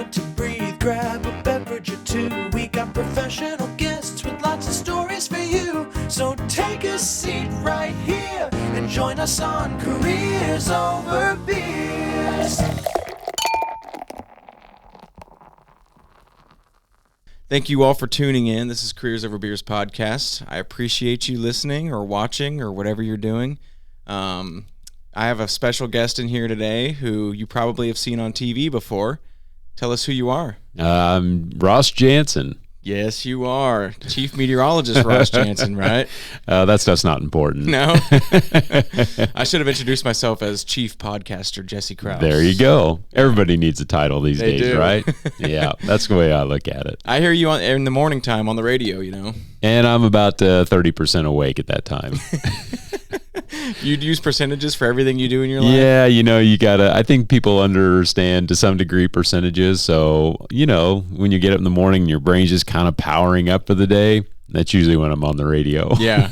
moment to breathe, grab a beverage or two. We got professional guests with lots of stories for you. So take a seat right here and join us on Careers Over Beers. Thank you all for tuning in. This is Careers Over Beers podcast. I appreciate you listening or watching or whatever you're doing. I have a special guest in here today who you probably have seen on TV before. Tell us who you are. Ross Janssen. Yes, you are. Chief Meteorologist Ross Janssen, right? That stuff's not important. No? I should have introduced myself as Chief Podcaster Jesse Krause. There you go. Everybody needs a title these They days, do. right? Yeah, that's the way I look at it. I hear you in the morning time on the radio, you know. And I'm about 30% awake at that time. You'd use percentages for everything you do in your life? Yeah, you gotta, I think people understand to some degree percentages. So, when you get up in the morning, your brain's just kind of powering up for the day. That's usually when I'm on the radio. Yeah.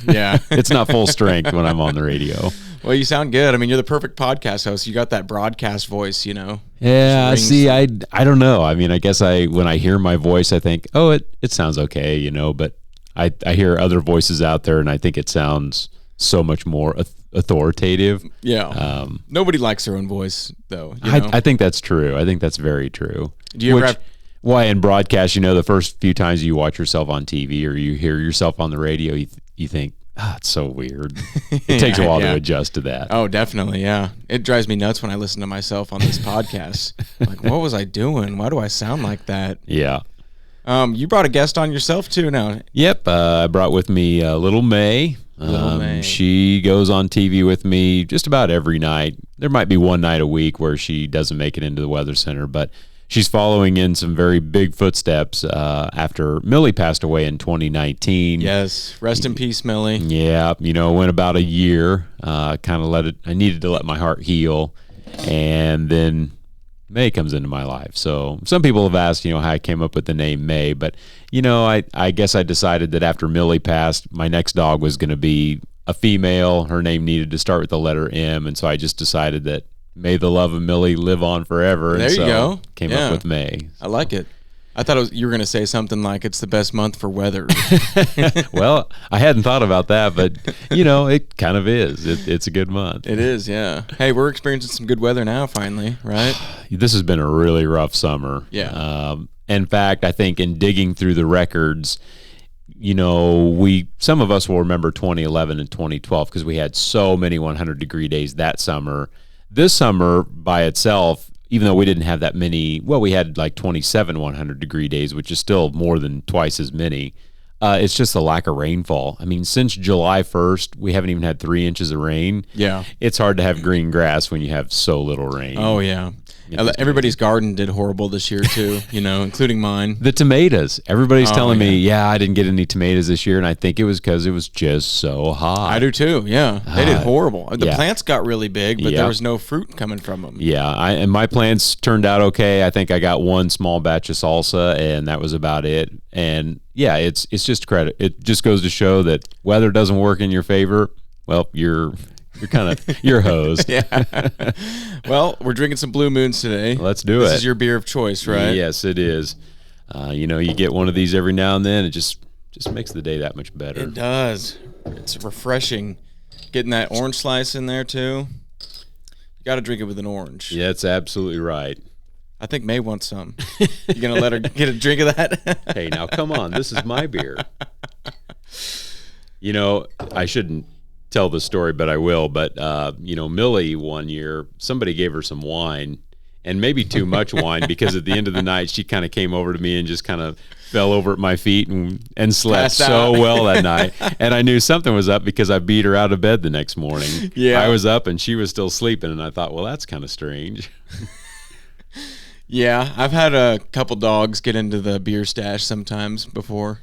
It's not full strength when I'm on the radio. Well, you sound good. I mean, you're the perfect podcast host. You got that broadcast voice, you know. Yeah, see, I don't know. I mean, I guess when I hear my voice, I think, oh, it sounds okay, but I hear other voices out there, and I think it sounds so much more authoritative. Yeah. Nobody likes their own voice, though. You know? I think that's true. I think that's very true. Do you ever have... Why in broadcast, the first few times you watch yourself on TV or you hear yourself on the radio, you think, it's so weird. It takes a while to adjust to that. Oh, definitely, yeah. It drives me nuts when I listen to myself on this podcast. Like, what was I doing? Why do I sound like that? Yeah. You brought a guest on yourself, too, now. Yep. I brought with me Little May. She goes on TV with me just about every night. There might be one night a week where she doesn't make it into the Weather Center, but she's following in some very big footsteps after Millie passed away in 2019. Yes, rest in peace, Millie. Yeah, went about a year. I needed to let my heart heal, and then May comes into my life. So some people have asked, how I came up with the name May, but I guess I decided that after Millie passed, my next dog was going to be a female. Her name needed to start with the letter M, and so I just decided that may the love of Millie live on forever. There you go. Came up with May. I like it. I thought you were going to say something like it's the best month for weather. Well, I hadn't thought about that, but, it kind of is. It's a good month. It is, yeah. Hey, we're experiencing some good weather now, finally, right? This has been a really rough summer. Yeah. In fact, I think in digging through the records, some of us will remember 2011 and 2012 because we had so many 100-degree days that summer. This summer by itself, even though we didn't have that many, we had like 27 100-degree days, which is still more than twice as many. It's just the lack of rainfall. I mean, since July 1st, we haven't even had 3 inches of rain. Yeah. It's hard to have green grass when you have so little rain. Oh, yeah. Everybody's garden did horrible this year, too, including mine. The tomatoes. Everybody's telling me, I didn't get any tomatoes this year, and I think it was because it was just so hot. I do, too, yeah. They did horrible. The yeah. plants got really big, but there was no fruit coming from them. Yeah, and my plants turned out okay. I think I got one small batch of salsa, and that was about it. And, yeah, it's just credit. It just goes to show that weather doesn't work in your favor. Well, you're hosed. Yeah. Well, we're drinking some Blue Moons today. Let's do it. This is your beer of choice, right? Yes, it is. You get one of these every now and then. It just makes the day that much better. It does. It's refreshing. Getting that orange slice in there, too. You got to drink it with an orange. Yeah, that's absolutely right. I think May wants some. You going to let her get a drink of that? Hey, now, come on. This is my beer. I shouldn't tell the story, but I will. But, Millie one year, somebody gave her some wine, and maybe too much wine, because at the end of the night, she kind of came over to me and just kind of fell over at my feet and slept so well that night. And I knew something was up because I beat her out of bed the next morning. Yeah. I was up and she was still sleeping, and I thought, well, that's kind of strange. Yeah, I've had a couple dogs get into the beer stash sometimes before,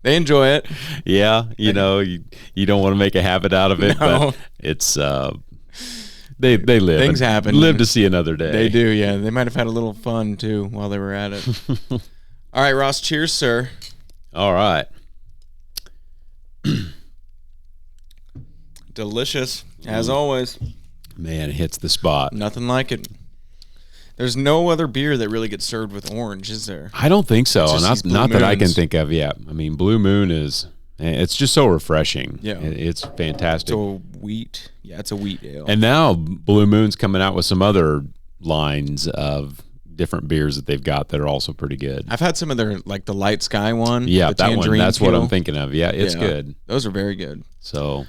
They enjoy it. Yeah, you don't want to make a habit out of it, but it's they live. Things happen. Live to see another day. They do, yeah. They might have had a little fun, too, while they were at it. All right, Ross, cheers, sir. All right. Delicious, as always. Man, it hits the spot. Nothing like it. There's no other beer that really gets served with orange, is there? I don't think so. It's just these Not Blue that I can Moons. think of. Yeah, I mean, Blue Moon it's just so refreshing. Yeah. It's fantastic. So wheat. Yeah, it's a wheat ale. And now Blue Moon's coming out with some other lines of different beers that they've got that are also pretty good. I've had some of their, like the Light Sky one. Yeah, the that one. tangerine That's what peel. I'm thinking of. Yeah, it's Yeah, good. Those are very good. So,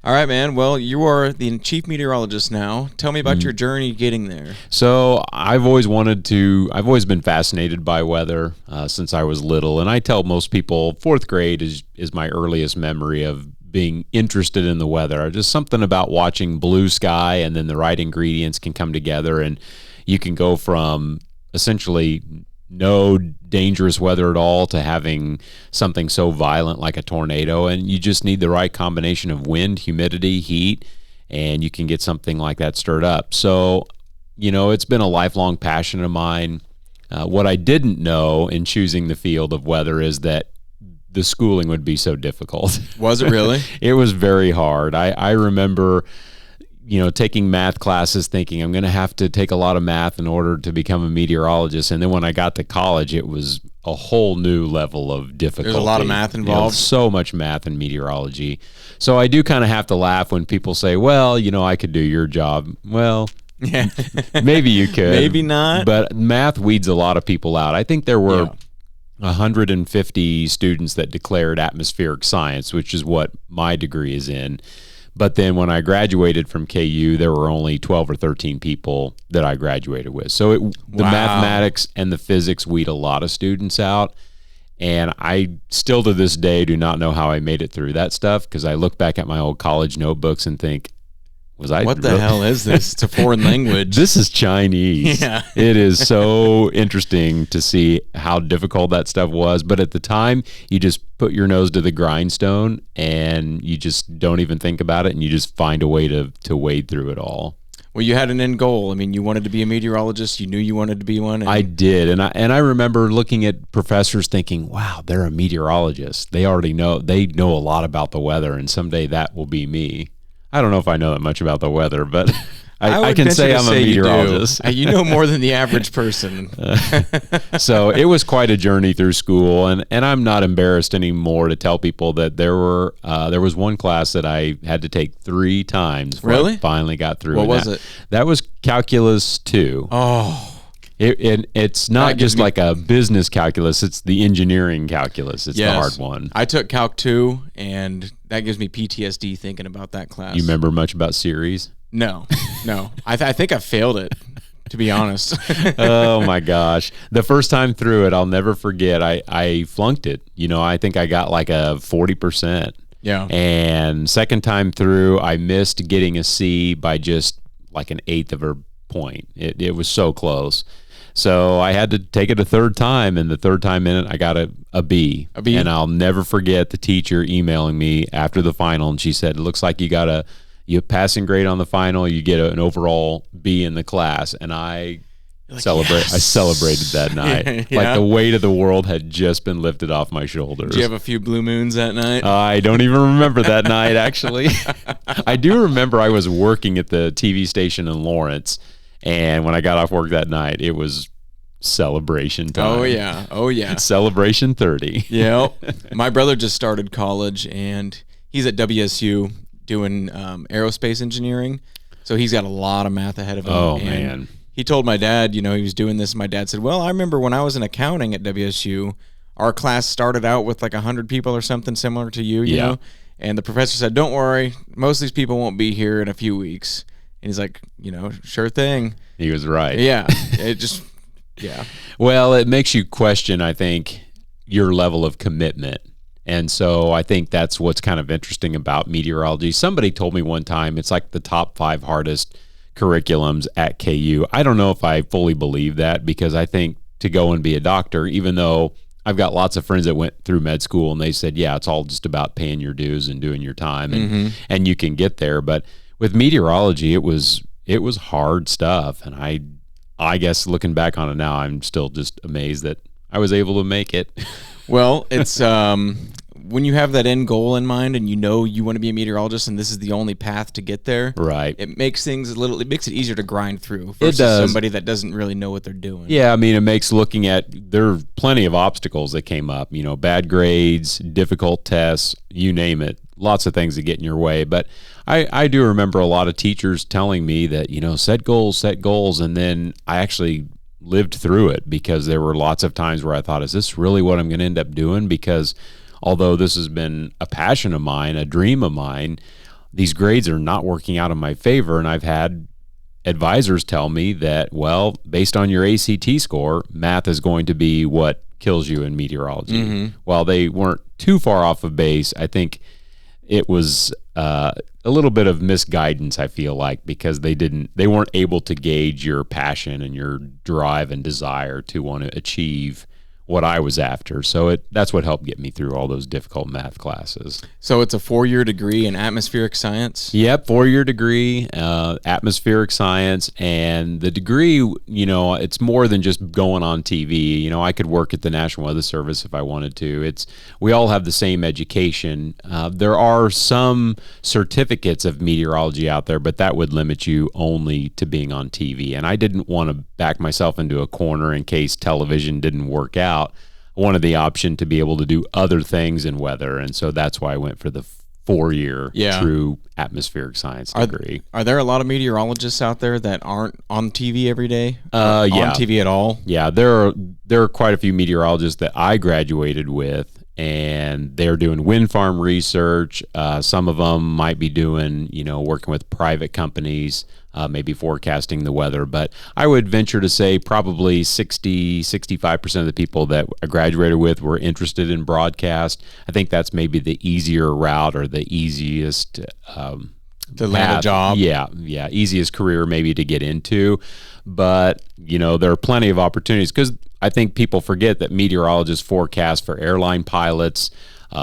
All right, man. Well, you are the chief meteorologist now. Tell me about your journey getting there. I've always been fascinated by weather since I was little. And I tell most people 4th grade is my earliest memory of being interested in the weather. Just something about watching blue sky and then the right ingredients can come together and you can go from essentially no dangerous weather at all to having something so violent like a tornado, and you just need the right combination of wind, humidity, heat, and you can get something like that stirred up. So, it's been a lifelong passion of mine. What I didn't know in choosing the field of weather is that the schooling would be so difficult. Was it really? It was very hard. I remember taking math classes thinking I'm going to have to take a lot of math in order to become a meteorologist. And then when I got to college, it was a whole new level of difficulty. There's a lot of math involved. So much math in meteorology. So I do kind of have to laugh when people say, well, I could do your job. Well, Yeah. maybe you could. Maybe not. But math weeds a lot of people out. I think there were 150 students that declared atmospheric science, which is what my degree is in. But then when I graduated from KU, there were only 12 or 13 people that I graduated with. So the mathematics and the physics weed a lot of students out. And I still to this day do not know how I made it through that stuff, because I look back at my old college notebooks and think, what the hell is this? It's a foreign language. This is Chinese. Yeah. It is so interesting to see how difficult that stuff was. But at the time, you just put your nose to the grindstone and you just don't even think about it, and you just find a way to wade through it all. Well, you had an end goal. I mean, you wanted to be a meteorologist. You knew you wanted to be one. I did. And I remember looking at professors thinking, wow, they're a meteorologist. They know a lot about the weather, and someday that will be me. I don't know if I know that much about the weather, but I can say I'm a meteorologist. You know more than the average person. So it was quite a journey through school, and I'm not embarrassed anymore to tell people that there was one class that I had to take 3 times before I finally got through. What was it? That was Calculus 2. Oh. It's not just like a business calculus, it's the engineering calculus. It's the hard one. I took Calc 2, and that gives me PTSD thinking about that class. You remember much about series? No. I think I failed it, to be honest. Oh my gosh. The first time through it, I'll never forget. I flunked it. I think I got like a 40%. Yeah. And second time through, I missed getting a C by just like an eighth of a point. It was so close. So I had to take it a third time, and the third time in it, I got a B. A B. And I'll never forget the teacher emailing me after the final, and she said, it looks like you got a passing grade on the final, you get an overall B in the class. And I celebrated that night. Yeah. Like the weight of the world had just been lifted off my shoulders. Did you have a few blue moons that night? I don't even remember that night, actually. I do remember I was working at the TV station in Lawrence, and when I got off work that night, it was celebration time. Oh, yeah. Celebration 30. Yeah. My brother just started college, and he's at WSU doing aerospace engineering. So he's got a lot of math ahead of him. Oh, and man. He told my dad, he was doing this. My dad said, well, I remember when I was in accounting at WSU, our class started out with like 100 people or something similar to you, you know? And the professor said, don't worry, most of these people won't be here in a few weeks. And he's like, sure thing. He was right. Yeah. It just, yeah. Well, it makes you question, I think, your level of commitment. And so I think that's what's kind of interesting about meteorology. Somebody told me one time it's like the top 5 hardest curriculums at KU. I don't know if I fully believe that, because I think to go and be a doctor, even though I've got lots of friends that went through med school and they said, yeah, it's all just about paying your dues and doing your time, and you can get there. But with meteorology, it was hard stuff. And I guess looking back on it now, I'm still just amazed that I was able to make it. Well, it's when you have that end goal in mind and you know you want to be a meteorologist and this is the only path to get there, Right. it makes it makes it easier to grind through It versus does. somebody that doesn't really know what they're doing. Yeah, I mean, it makes looking at, there are plenty of obstacles that came up, bad grades, difficult tests, you name it, lots of things that get in your way. But I do remember a lot of teachers telling me that, set goals. And then I actually lived through it, because there were lots of times where I thought, is this really what I'm going to end up doing? Because although this has been a passion of mine, a dream of mine, these grades are not working out in my favor. And I've had advisors tell me that, well, based on your ACT score, math is going to be what kills you in meteorology. Mm-hmm. While they weren't too far off of base, I think it was a little bit of misguidance, I feel like, because they weren't able to gauge your passion and your drive and desire to want to achieve what I was after. So that's what helped get me through all those difficult math classes. So it's a 4-year degree in atmospheric science? Yep, 4-year degree, atmospheric science. And the degree, it's more than just going on TV. I could work at the National Weather Service if I wanted to. We all have the same education. There are some certificates of meteorology out there, but that would limit you only to being on TV. And I didn't want to back myself into a corner in case television didn't work out. I wanted the option to be able to do other things in weather, and so that's why I went for the 4-year true atmospheric science degree. Are there a lot of meteorologists out there that aren't on TV every day? Yeah. On TV at all? Yeah, there are quite a few meteorologists that I graduated with, and they're doing wind farm research. Some of them might be doing, working with private companies, maybe forecasting the weather. But I would venture to say probably 65% of the people that I graduated with were interested in broadcast. I think that's maybe the easier route, or the easiest to land a job. Yeah, easiest career maybe to get into. But, there are plenty of opportunities, because I think people forget that meteorologists forecast for airline pilots.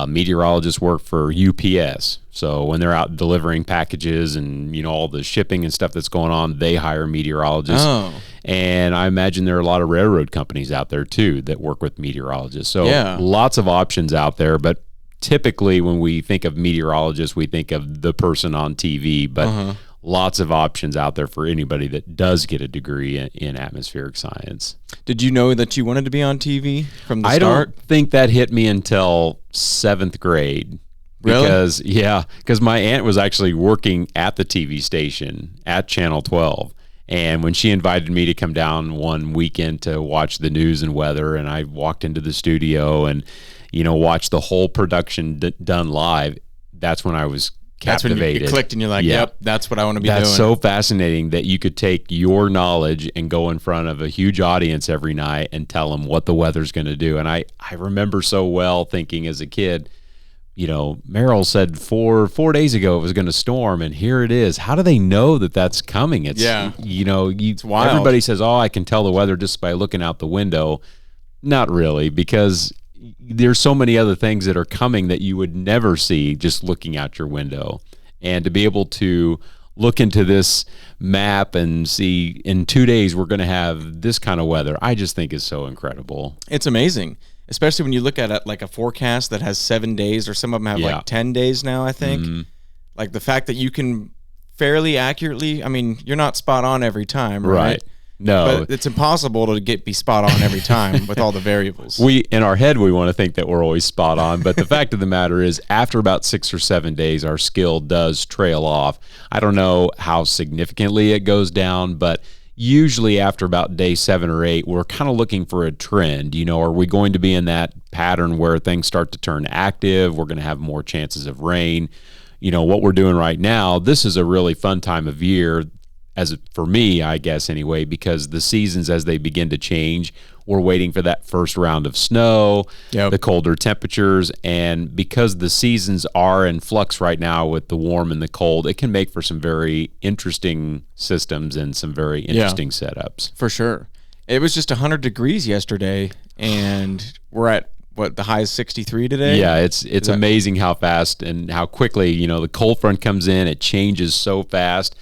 Meteorologists work for UPS. So when they're out delivering packages and, all the shipping and stuff that's going on, they hire meteorologists. Oh. And I imagine there are a lot of railroad companies out there too that work with meteorologists. So lots of options out there. But typically when we think of meteorologists, we think of the person on TV. But lots of options out there for anybody that does get a degree in atmospheric science. Did you know that you wanted to be on TV from the start? I don't think that hit me until 7th grade. Really? Because my aunt was actually working at the TV station at Channel 12. And when she invited me to come down one weekend to watch the news and weather, and I walked into the studio and, watched the whole production done live, that's when I was captivated. That's when you clicked and you're like, yep, that's what I want to be doing. That's so fascinating that you could take your knowledge and go in front of a huge audience every night and tell them what the weather's going to do. And I remember so well thinking as a kid, Merrill said 4 days ago it was going to storm, and here it is. How do they know that that's coming? It's it's wild. Everybody says, "Oh, I can tell the weather just by looking out the window." Not really, because there's so many other things that are coming that you would never see just looking out your window. And to be able to look into this map and see in 2 days we're going to have this kind of weather, I just think is so incredible. It's amazing. Especially when you look at it like a forecast that has 7 days, or some of them have like 10 days now, I think. Mm-hmm. Like the fact that you can fairly accurately, you're not spot on every time, right? No. But it's impossible to be spot on every time with all the variables. In our head, we want to think that we're always spot on. But the fact of the matter is, after about 6 or 7 days, our skill does trail off. I don't know how significantly it goes down, but usually after about day 7 or 8, we're kind of looking for a trend. Are we going to be in that pattern where things start to turn active? We're going to have more chances of rain. What we're doing right now, this is a really fun time of year, for me, I guess anyway, because the seasons, as they begin to change, we're waiting for that first round of snow, the colder temperatures, and because the seasons are in flux right now with the warm and the cold, it can make for some very interesting systems and some very interesting setups. For sure. It was just 100 degrees yesterday, and we're at, the high is 63 today? Yeah, it's amazing how fast and how quickly, the cold front comes in. It changes so fast.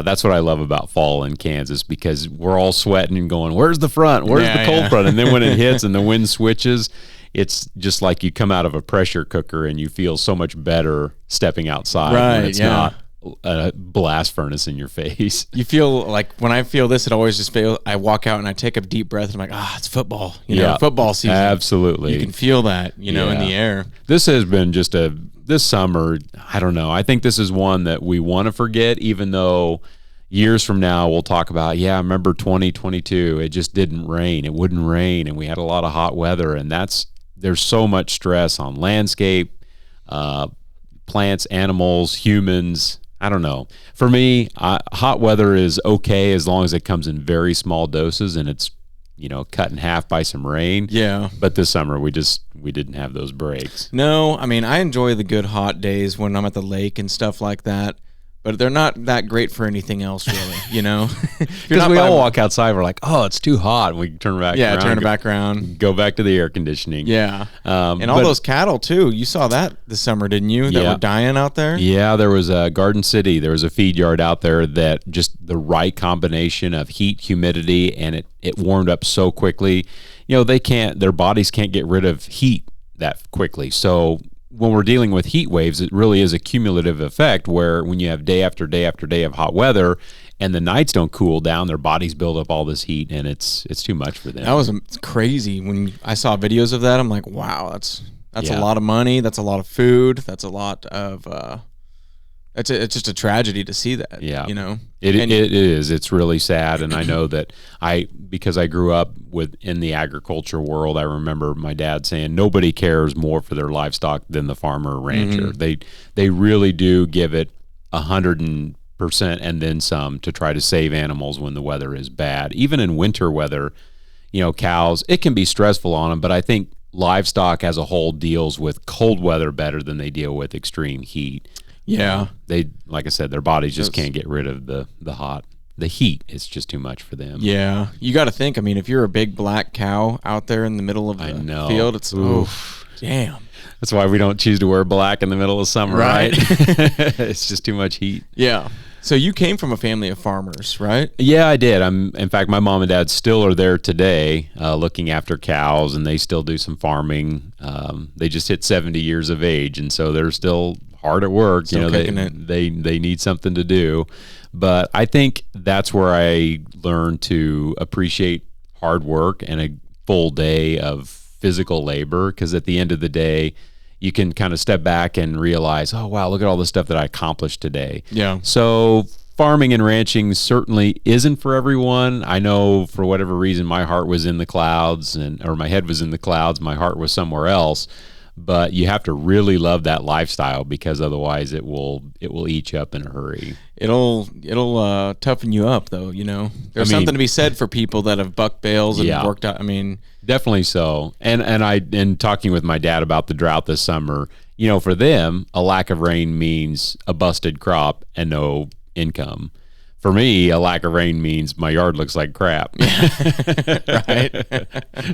That's what I love about fall in Kansas, because we're all sweating and going, where's the front? Where's the cold front? And then when it hits and the wind switches, it's just like you come out of a pressure cooker and you feel so much better stepping outside when it's not a blast furnace in your face. You feel like when I feel this, it always just feels, I walk out and I take a deep breath and I'm like, it's football, you know, football season. Absolutely. You can feel that, you know, in the air. This has been just this summer, I don't know. I think this is one that we want to forget, even though years from now we'll talk about, I remember 2022, it just didn't rain. It wouldn't rain and we had a lot of hot weather, and there's so much stress on landscape, plants, animals, humans. I don't know. For me, hot weather is okay as long as it comes in very small doses and it's, you know, cut in half by some rain. Yeah. But this summer we didn't have those breaks. No, I mean, I enjoy the good hot days when I'm at the lake and stuff like that. But they're not that great for anything else, really, you know? Because we all walk outside, we're like, it's too hot. And we turn back around. Yeah, turn it back around. Go back to the air conditioning. Yeah. And all those cattle, too. You saw that this summer, didn't you? That were dying out there? Yeah, there was a Garden City. There was a feed yard out there that just the right combination of heat, humidity, and it warmed up so quickly. You know, their bodies can't get rid of heat that quickly. So when we're dealing with heat waves, it really is a cumulative effect where when you have day after day after day of hot weather and the nights don't cool down, their bodies build up all this heat and it's too much for them. That was crazy. When I saw videos of that, I'm like, wow, that's a lot of money. That's a lot of food. That's a lot of it's just a tragedy to see that. Yeah, you know, it is. It's really sad, and I know that because I grew up in the agriculture world. I remember my dad saying nobody cares more for their livestock than the farmer or rancher. They really do give it 100% and then some to try to save animals when the weather is bad. Even in winter weather, you know, cows, it can be stressful on them, but I think livestock as a whole deals with cold weather better than they deal with extreme heat. Yeah. They, like I said, their bodies just can't get rid of the heat. It's just too much for them. Yeah. You got to think, I mean, if you're a big black cow out there in the middle of the field, it's, damn. That's why we don't choose to wear black in the middle of summer, right? It's just too much heat. Yeah. So you came from a family of farmers, right? Yeah, I did. In fact, my mom and dad still are there today, looking after cows, and they still do some farming. They just hit 70 years of age, and so they're still hard at work. Still they need something to do. But I think that's where I learned to appreciate hard work and a full day of physical labor, because at the end of the day, you can kind of step back and realize, oh, wow, look at all the stuff that I accomplished today. Yeah. So farming and ranching certainly isn't for everyone. I know for whatever reason, my heart was in the clouds or my head was in the clouds. My heart was somewhere else. But you have to really love that lifestyle, because otherwise it will eat you up in a hurry. It'll toughen you up, though. You know, there's something to be said for people that have bucked bales and worked out. I mean, definitely so. And talking with my dad about the drought this summer, you know, for them, a lack of rain means a busted crop and no income. For me, a lack of rain means my yard looks like crap. Right.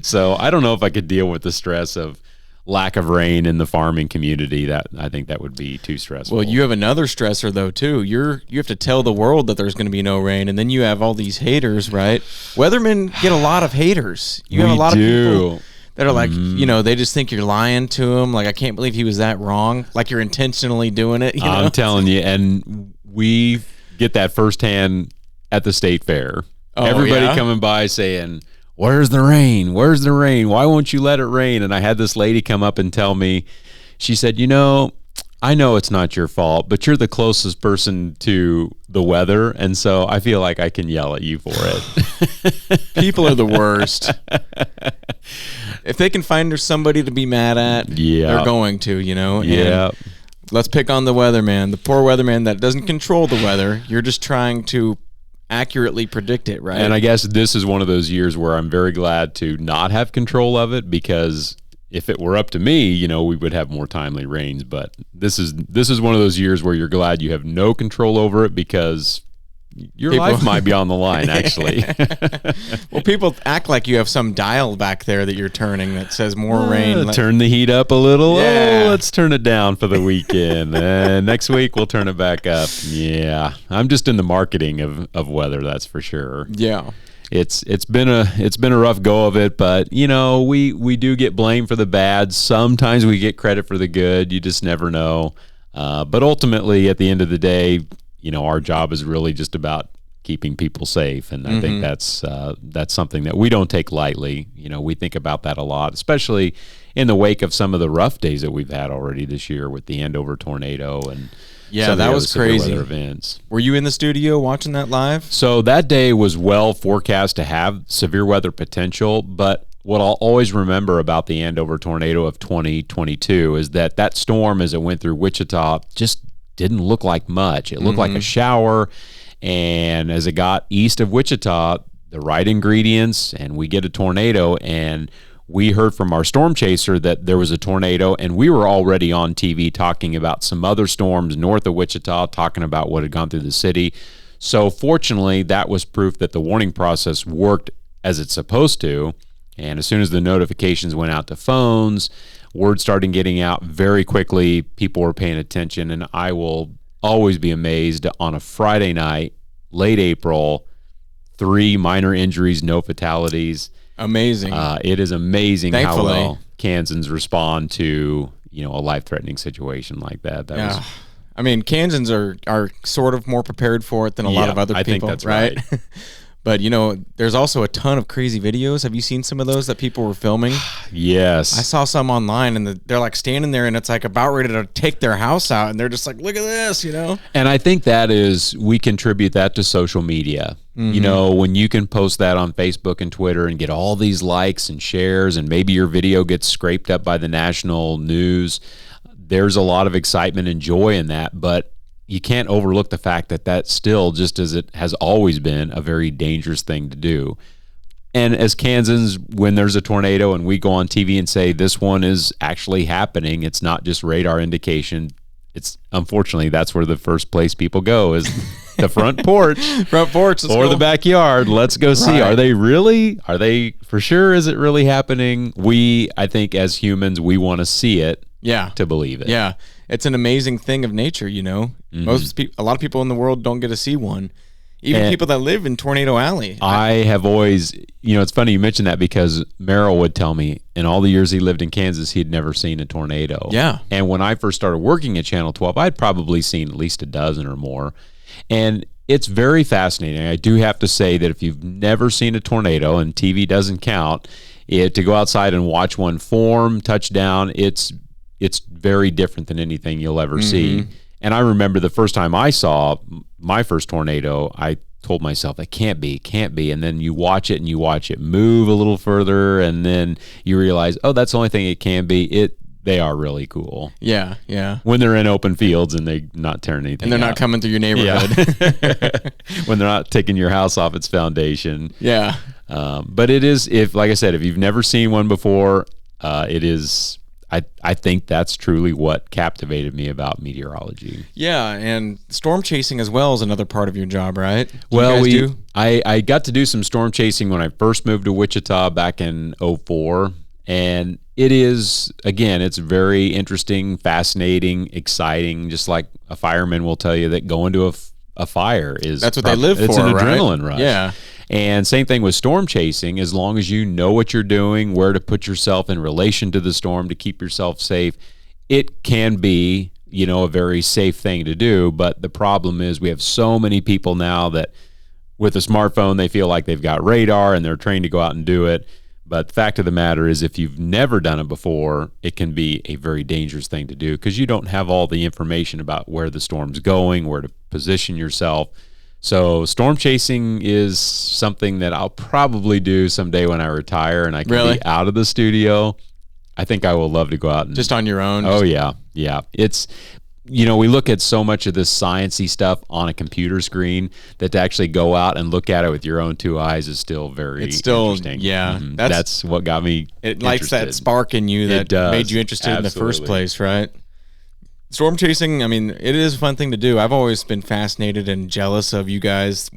So I don't know if I could deal with the stress of lack of rain in the farming community. That I think that would be too stressful. Well, you have another stressor though too. You have to tell the world that there's going to be no rain, and then you have all these haters, right? Weathermen get a lot of haters. You have a lot of people that are like, you know, they just think you're lying to them. Like, I can't believe he was that wrong. Like you're intentionally doing it. You know? I'm telling you, and we get that firsthand at the state fair. Everybody coming by saying, "Where's the rain? Where's the rain? Why won't you let it rain?" And I had this lady come up and tell me, she said, "You know, I know it's not your fault, but you're the closest person to the weather, and so I feel like I can yell at you for it." People are the worst. If they can find somebody to be mad at, they're going to, you know? Yeah. And let's pick on the weatherman, the poor weatherman that doesn't control the weather. You're just trying to accurately predict it, right? And I guess this is one of those years where I'm very glad to not have control of it, because if it were up to me, you know, we would have more timely rains. But this is one of those years where you're glad you have no control over it, because your life might be on the line, actually. Well, people act like you have some dial back there that you're turning that says more rain. Turn the heat up a little. Yeah. Oh, let's turn it down for the weekend. And next week we'll turn it back up. Yeah. I'm just in the marketing of weather, that's for sure. Yeah. it's been a rough go of it, but we do get blamed for the bad. Sometimes we get credit for the good. You just never know. But ultimately, at the end of the day, our job is really just about keeping people safe, and I think that's something that we don't take lightly. We think about that a lot, especially in the wake of some of the rough days that we've had already this year with the Andover tornado and some that of the was other severe crazy weather events. Were you in the studio watching that live? So that day was well forecast to have severe weather potential, but what I'll always remember about the Andover tornado of 2022 is that storm, as it went through Wichita, just didn't look like much. It looked like a shower, and as it got east of Wichita, the right ingredients, and we get a tornado. And we heard from our storm chaser that there was a tornado, and we were already on TV talking about some other storms north of Wichita, talking about what had gone through the city. So fortunately, that was proof that the warning process worked as it's supposed to. And as soon as the notifications went out to phones, word started getting out very quickly. People were paying attention, and I will always be amazed on a Friday night, late April, 3 minor injuries, no fatalities. Amazing. It is amazing Thankfully. how well Kansans respond to a life-threatening situation like that. I mean, Kansans are sort of more prepared for it than a lot of other people. I think that's right. But there's also a ton of crazy videos. Have you seen some of those that people were filming? Yes. I saw some online, and they're like standing there, and it's like about ready to take their house out, and they're just like, "Look at this," And I think we contribute that to social media. When you can post that on Facebook and Twitter and get all these likes and shares, and maybe your video gets scraped up by the national news, there's a lot of excitement and joy in that. But you can't overlook the fact that that's still, just as it has always been, a very dangerous thing to do. And as Kansans, when there's a tornado and we go on TV and say this one is actually happening, it's not just radar indication. It's unfortunately that's where the first place people go is the front porch, or the backyard. Let's go see. Right. Are they really? Are they for sure? Is it really happening? I think as humans, we want to see it. Yeah. To believe it. Yeah. It's an amazing thing of nature, a lot of people in the world don't get to see one. Even people that live in Tornado Alley. I have always, it's funny you mentioned that, because Merrill would tell me in all the years he lived in Kansas, he had never seen a tornado. Yeah. And when I first started working at Channel 12, I'd probably seen at least a dozen or more. And it's very fascinating. I do have to say that if you've never seen a tornado, and TV doesn't count, to go outside and watch one form, touch down, it's very different than anything you'll ever see. And I remember the first time I saw my first tornado, I told myself, it can't be. And then you watch it move a little further, and then you realize, oh, that's the only thing it can be. They are really cool. Yeah, yeah. When they're in open fields and they're not tearing anything and they're not coming through your neighborhood. Yeah. When they're not taking your house off its foundation. Yeah. But it is, like I said, if you've never seen one before, it is... I think that's truly what captivated me about meteorology. Yeah, and storm chasing as well is another part of your job, right? I got to do some storm chasing when I first moved to Wichita back in 2004, and it is, again, it's very interesting, fascinating, exciting, just like a fireman will tell you that going to a fire is... That's what they live for, It's an right? adrenaline rush. Yeah. And same thing with storm chasing. As long as you know what you're doing, where to put yourself in relation to the storm to keep yourself safe, it can be, a very safe thing to do. But the problem is we have so many people now that with a smartphone, they feel like they've got radar and they're trained to go out and do it. But the fact of the matter is, if you've never done it before, it can be a very dangerous thing to do because you don't have all the information about where the storm's going, where to position yourself. So storm chasing is something that I'll probably do someday when I retire and I can be out of the studio. I think I will love to go out and... Just on your own? Oh, yeah. Yeah. It's, we look at so much of this sciencey stuff on a computer screen that to actually go out and look at it with your own two eyes is still very interesting. Yeah. Mm-hmm. That's what got me It lights that spark in you that made you interested in the first place, right? Storm chasing, it is a fun thing to do. I've always been fascinated and jealous of you guys.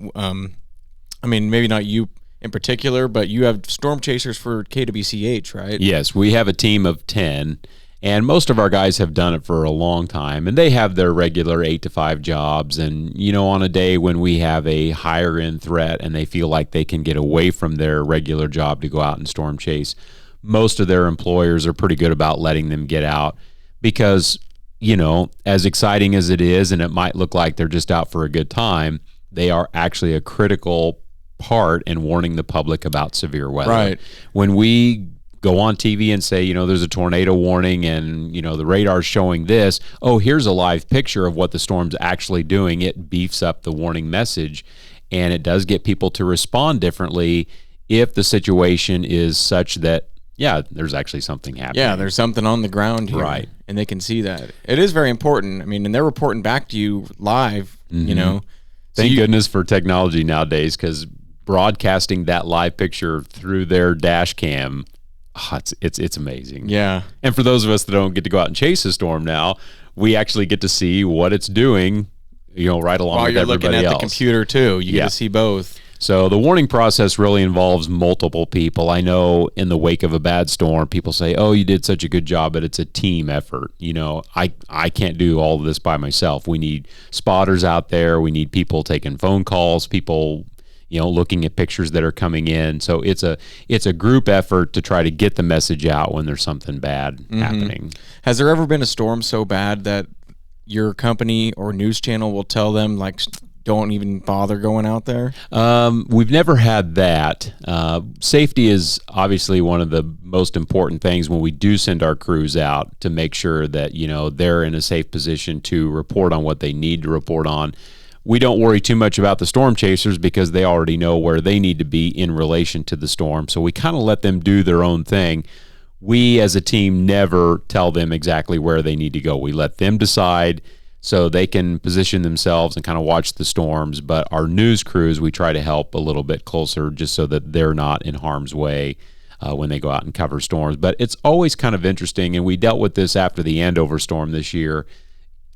Maybe not you in particular, but you have storm chasers for KWCH, right? Yes, we have a team of 10, And most of our guys have done it for a long time, and they have their regular 8 to 5 jobs. And, on a day when we have a higher end threat and they feel like they can get away from their regular job to go out and storm chase, most of their employers are pretty good about letting them get out because, as exciting as it is, and it might look like they're just out for a good time, they are actually a critical part in warning the public about severe weather. Right. When we go on TV and say, there's a tornado warning and, the radar's showing this, here's a live picture of what the storm's actually doing, it beefs up the warning message, and it does get people to respond differently if the situation is such that, there's actually something happening. Yeah, there's something on the ground here. Right. And they can see that. It is very important. I mean, and they're reporting back to you live, Thank goodness for technology nowadays, because broadcasting that live picture through their dash cam, it's amazing. Yeah. And for those of us that don't get to go out and chase a storm now, we actually get to see what it's doing, right along While with you're everybody looking at else. the computer too, you get to see both. So the warning process really involves multiple people. I know in the wake of a bad storm, people say, you did such a good job, but it's a team effort. I can't do all of this by myself. We need spotters out there. We need people taking phone calls, people, looking at pictures that are coming in. So it's a group effort to try to get the message out when there's something bad happening. Has there ever been a storm so bad that your company or news channel will tell them, like, don't even bother going out there? We've never had that. Safety is obviously one of the most important things when we do send our crews out, to make sure that, they're in a safe position to report on what they need to report on. We don't worry too much about the storm chasers because they already know where they need to be in relation to the storm. So we kind of let them do their own thing. We as a team never tell them exactly where they need to go. We let them decide so they can position themselves and kind of watch the storms. But our news crews, we try to help a little bit closer just so that they're not in harm's way when they go out and cover storms. But it's always kind of interesting, and we dealt with this after the Andover storm this year.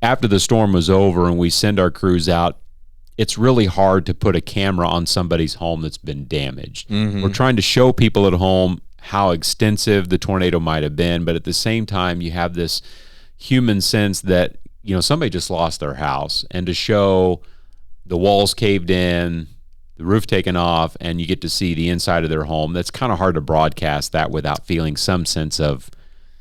After the storm was over and we send our crews out, it's really hard to put a camera on somebody's home that's been damaged. We're trying to show people at home how extensive the tornado might have been, but at the same time, you have this human sense that, somebody just lost their house, and to show the walls caved in, the roof taken off, and you get to see the inside of their home, that's kind of hard to broadcast that without feeling some sense of,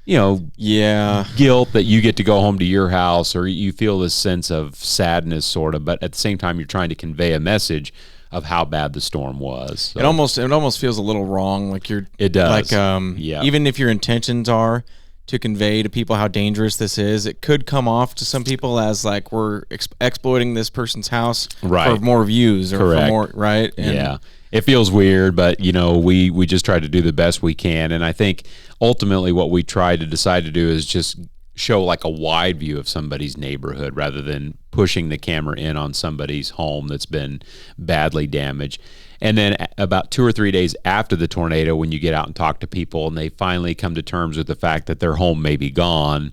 guilt that you get to go home to your house, or you feel this sense of sadness sort of, but at the same time you're trying to convey a message of how bad the storm was. So. It almost feels a little wrong, like it does. Like even if your intentions are to convey to people how dangerous this is, it could come off to some people as like we're exploiting this person's house for more views or for more, right? And it feels weird, but we just try to do the best we can. And I think ultimately what we try to decide to do is just show like a wide view of somebody's neighborhood rather than pushing the camera in on somebody's home that's been badly damaged. And then about 2 or 3 days after the tornado, when you get out and talk to people and they finally come to terms with the fact that their home may be gone,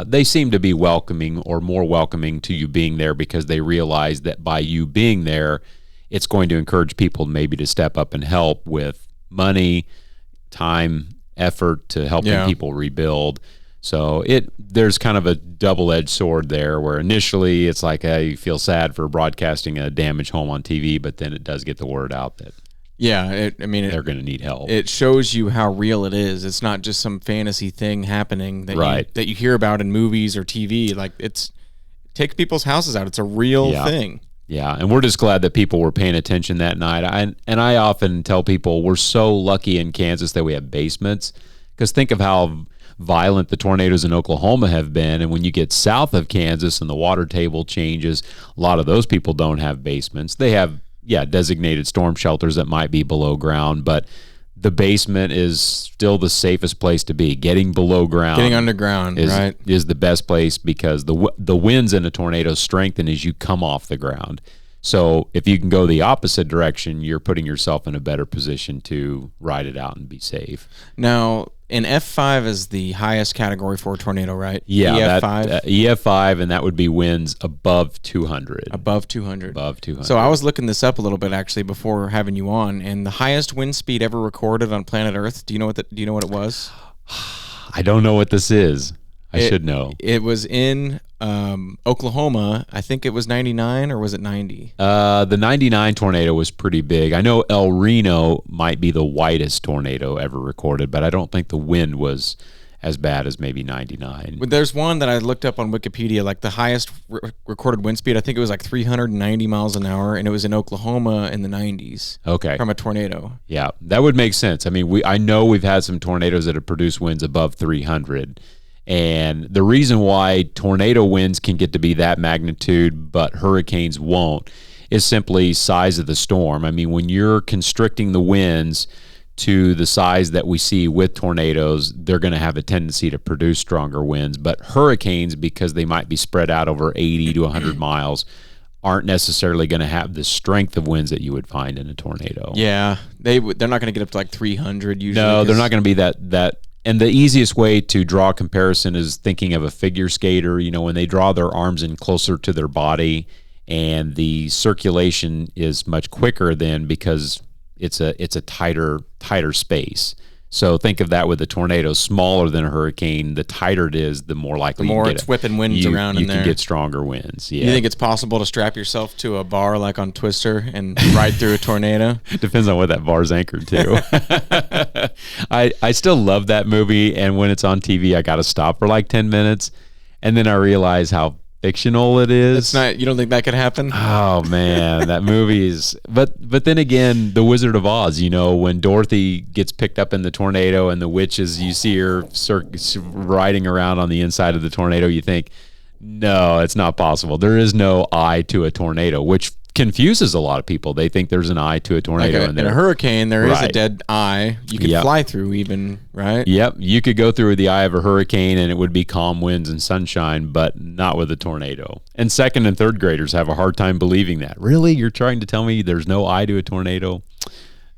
they seem to be welcoming or more welcoming to you being there, because they realize that by you being there, it's going to encourage people maybe to step up and help with money, time, effort to helping people rebuild. So there's kind of a double-edged sword there, where initially it's like you feel sad for broadcasting a damaged home on TV, but then it does get the word out that they're going to need help. It shows you how real it is. It's not just some fantasy thing happening that you hear about in movies or TV. Like, take people's houses out. It's a real thing. Yeah, and we're just glad that people were paying attention that night. I often tell people we're so lucky in Kansas that we have basements, because think of how violent the tornadoes in Oklahoma have been, and when you get south of Kansas and the water table changes, a lot of those people don't have basements. They have designated storm shelters that might be below ground, but the basement is still the safest place to be. Getting below ground, getting underground is the best place, because the winds in a tornado strengthen as you come off the ground. So if you can go the opposite direction, you're putting yourself in a better position to ride it out and be safe. Now, an F5 is the highest category for a tornado, right? Yeah, EF5? EF5, and that would be winds above 200. Above 200. Above 200. So I was looking this up a little bit, actually, before having you on, and the highest wind speed ever recorded on planet Earth, do you know what it was? I don't know what this is. I should know. It was in Oklahoma. I think it was 99, or was it 90? The 99 tornado was pretty big. I know El Reno might be the widest tornado ever recorded, but I don't think the wind was as bad as maybe 99. But there's one that I looked up on Wikipedia, like the highest recorded wind speed, I think it was like 390 miles an hour, and it was in Oklahoma in the 90s. Okay. From a tornado. Yeah, that would make sense. I mean, I know we've had some tornadoes that have produced winds above 300. And the reason why tornado winds can get to be that magnitude, but hurricanes won't, is simply size of the storm. I mean, when you're constricting the winds to the size that we see with tornadoes, they're going to have a tendency to produce stronger winds. But hurricanes, because they might be spread out over 80 to 100 miles, aren't necessarily going to have the strength of winds that you would find in a tornado. Yeah, they're not going to get up to like 300 usually. No, they're not going to be that. And the easiest way to draw a comparison is thinking of a figure skater. You know, when they draw their arms in closer to their body, and the circulation is much quicker then because it's a tighter space. So think of that with a tornado, smaller than a hurricane. The tighter it is, the more likely the more you get it's whipping winds around in there. You can get stronger winds. Yeah. You think it's possible to strap yourself to a bar like on Twister and ride through a tornado? Depends on what that bar's anchored to. I still love that movie, and when it's on TV, I got to stop for like 10 minutes, and then I realize how fictional it is. It's not. You don't think that could happen? Oh man, that movie is. But then again, The Wizard of Oz. You know, when Dorothy gets picked up in the tornado and the witches, you see her riding around on the inside of the tornado. You think, no, it's not possible. There is no eye to a tornado, which confuses a lot of people. They think there's an eye to a tornado. Like in a hurricane, there is a dead eye. You could Yep. fly through even, right? Yep, you could go through the eye of a hurricane and it would be calm winds and sunshine, but not with a tornado. And second and third graders have a hard time believing that. Really? You're trying to tell me there's no eye to a tornado?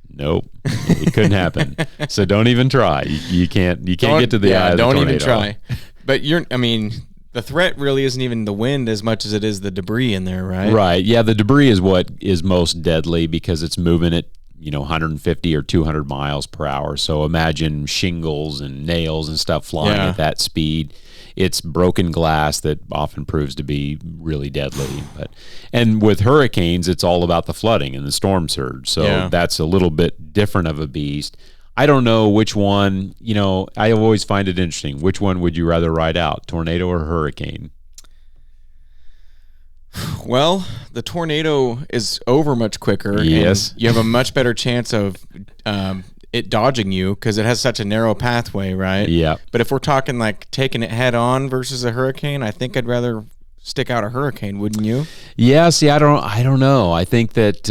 Nope, it couldn't happen. So don't even try. You can't get to the eye of the tornado. Don't even try. But the threat really isn't even the wind as much as it is the debris in there, right? Right. Yeah, the debris is what is most deadly because it's moving at 150 or 200 miles per hour. So imagine shingles and nails and stuff flying at that speed. It's broken glass that often proves to be really deadly. And with hurricanes, it's all about the flooding and the storm surge. So that's a little bit different of a beast. I don't know which one, I always find it interesting. Which one would you rather ride out, tornado or hurricane? Well, the tornado is over much quicker. Yes. And you have a much better chance of it dodging you because it has such a narrow pathway, right? Yeah. But if we're talking like taking it head on versus a hurricane, I think I'd rather stick out a hurricane, wouldn't you? Yeah, see, I don't know. I think that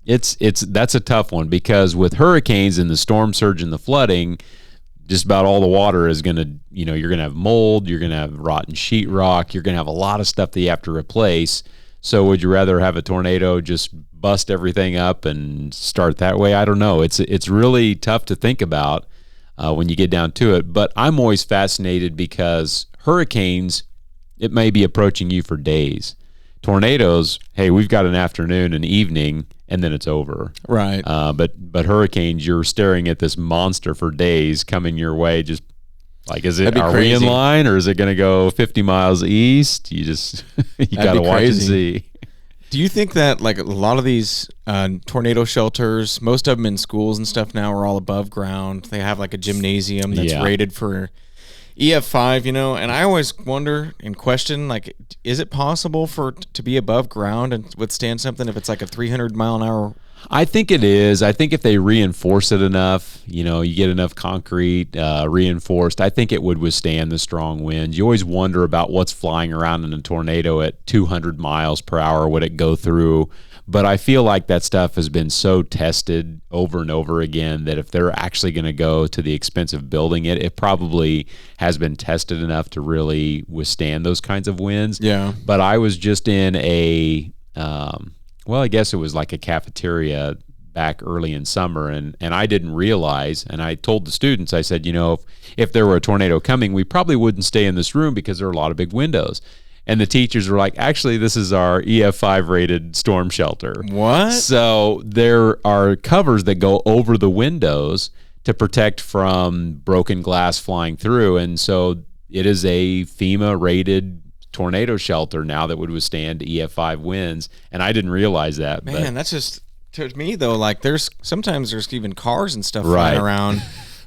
that's a tough one because with hurricanes and the storm surge and the flooding, just about all the water is going to, you're going to have mold, you're going to have rotten sheetrock, you're going to have a lot of stuff that you have to replace. So would you rather have a tornado just bust everything up and start that way? I don't know. It's really tough to think about when you get down to it. But I'm always fascinated because hurricanes, it may be approaching you for days. Tornadoes, hey, we've got an afternoon, an evening, and then it's over. Right. But hurricanes, you're staring at this monster for days coming your way. Just like, are we in line, or is it going to go 50 miles east? You got to watch and see. Do you think that like a lot of these tornado shelters, most of them in schools and stuff now are all above ground? They have like a gymnasium that's rated for Ep55, and I always wonder and question, like, is it possible to be above ground and withstand something if it's like a 300-mile-an-hour? I think it is. I think if they reinforce it enough, you get enough concrete reinforced, I think it would withstand the strong winds. You always wonder about what's flying around in a tornado at 200 miles per hour. Would it go through? But I feel like that stuff has been so tested over and over again that if they're actually going to go to the expense of building it, it probably has been tested enough to really withstand those kinds of winds. Yeah. But I was just in I guess it was like a cafeteria back early in summer, and I didn't realize, and I told the students, I said, if there were a tornado coming, we probably wouldn't stay in this room because there are a lot of big windows. And the teachers were like, actually, this is our Ef5 rated storm shelter. What? So there are covers that go over the windows to protect from broken glass flying through. And so it is a FEMA rated tornado shelter now that would withstand EF5 winds. And I didn't realize that. Man, that's just, to me though, like sometimes there's even cars and stuff Right. flying around.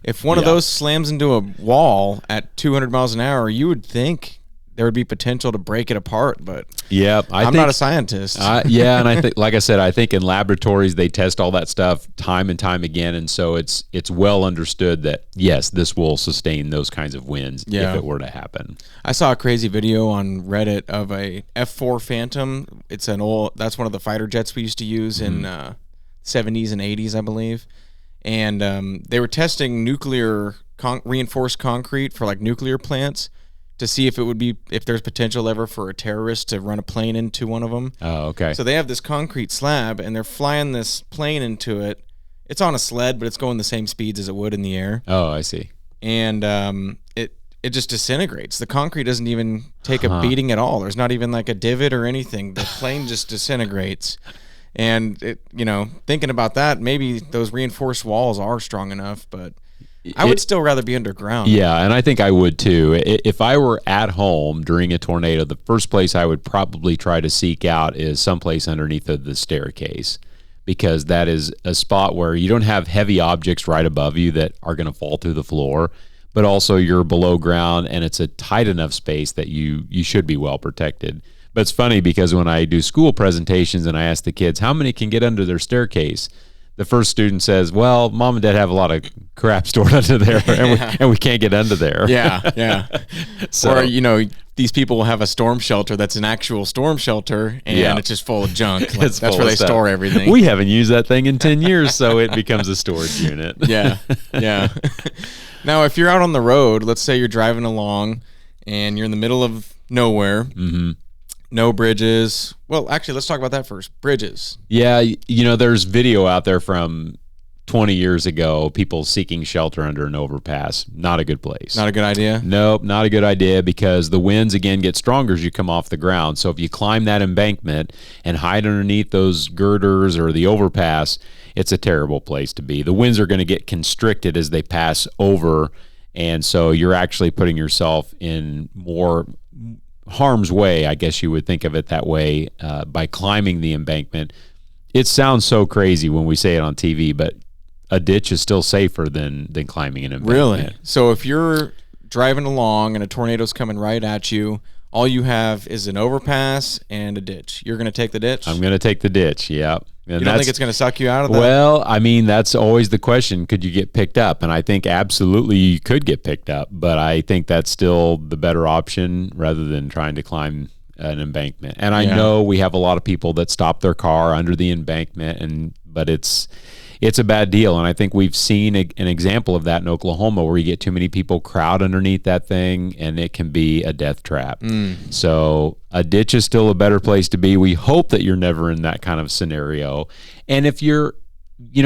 If one of those slams into a wall at 200 miles an hour, you would think there would be potential to break it apart, but I'm not a scientist. Yeah, and I think, like I said, I think in laboratories they test all that stuff time and time again, and so it's well understood that yes, this will sustain those kinds of winds if it were to happen. I saw a crazy video on Reddit of a F4 Phantom. That's one of the fighter jets we used to use in 70s and 80s, I believe. And they were testing nuclear reinforced concrete for like nuclear plants, to see if there's potential ever for a terrorist to run a plane into one of them. Oh, okay. So they have this concrete slab, and they're flying this plane into it. It's on a sled, but it's going the same speeds as it would in the air. Oh, I see. And it just disintegrates. The concrete doesn't even take a beating at all. There's not even like a divot or anything. The plane just disintegrates. And thinking about that, maybe those reinforced walls are strong enough, but I would still rather be underground. Yeah, and I think I would too. If I were at home during a tornado, the first place I would probably try to seek out is someplace underneath the staircase, because that is a spot where you don't have heavy objects right above you that are going to fall through the floor, but also you're below ground and it's a tight enough space that you should be well protected. But it's funny because when I do school presentations and I ask the kids how many can get under their staircase, the first student says, well, mom and dad have a lot of crap stored under there, and we can't get under there. Yeah. So, or, these people will have a storm shelter that's an actual storm shelter, and it's just full of junk. Like, that's where they store everything. We haven't used that thing in 10 years, so it becomes a storage unit. Yeah. Now, if you're out on the road, let's say you're driving along, and you're in the middle of nowhere, no bridges. Well, actually, let's talk about that first. Bridges. Yeah, there's video out there from 20 years ago, people seeking shelter under an overpass. Not a good place. Not a good idea? Nope, not a good idea, because the winds, again, get stronger as you come off the ground. So if you climb that embankment and hide underneath those girders or the overpass, it's a terrible place to be. The winds are going to get constricted as they pass over, and so you're actually putting yourself in more harm's way, I guess you would think of it that way, by climbing the embankment. It sounds so crazy when we say it on TV, but a ditch is still safer than climbing an embankment. Really? So if you're driving along and a tornado's coming right at you, all you have is an overpass and a ditch. You're going to take the ditch? I'm going to take the ditch, yeah. And you don't think it's going to suck you out of that? Well, I mean, that's always the question. Could you get picked up? And I think absolutely you could get picked up, but I think that's still the better option rather than trying to climb an embankment. And I know we have a lot of people that stop their car under the embankment, but it's a bad deal. And I think we've seen an example of that in Oklahoma, where you get too many people crowd underneath that thing and it can be a death trap. So a ditch is still a better place to be. We hope that you're never in that kind of scenario. And if you're,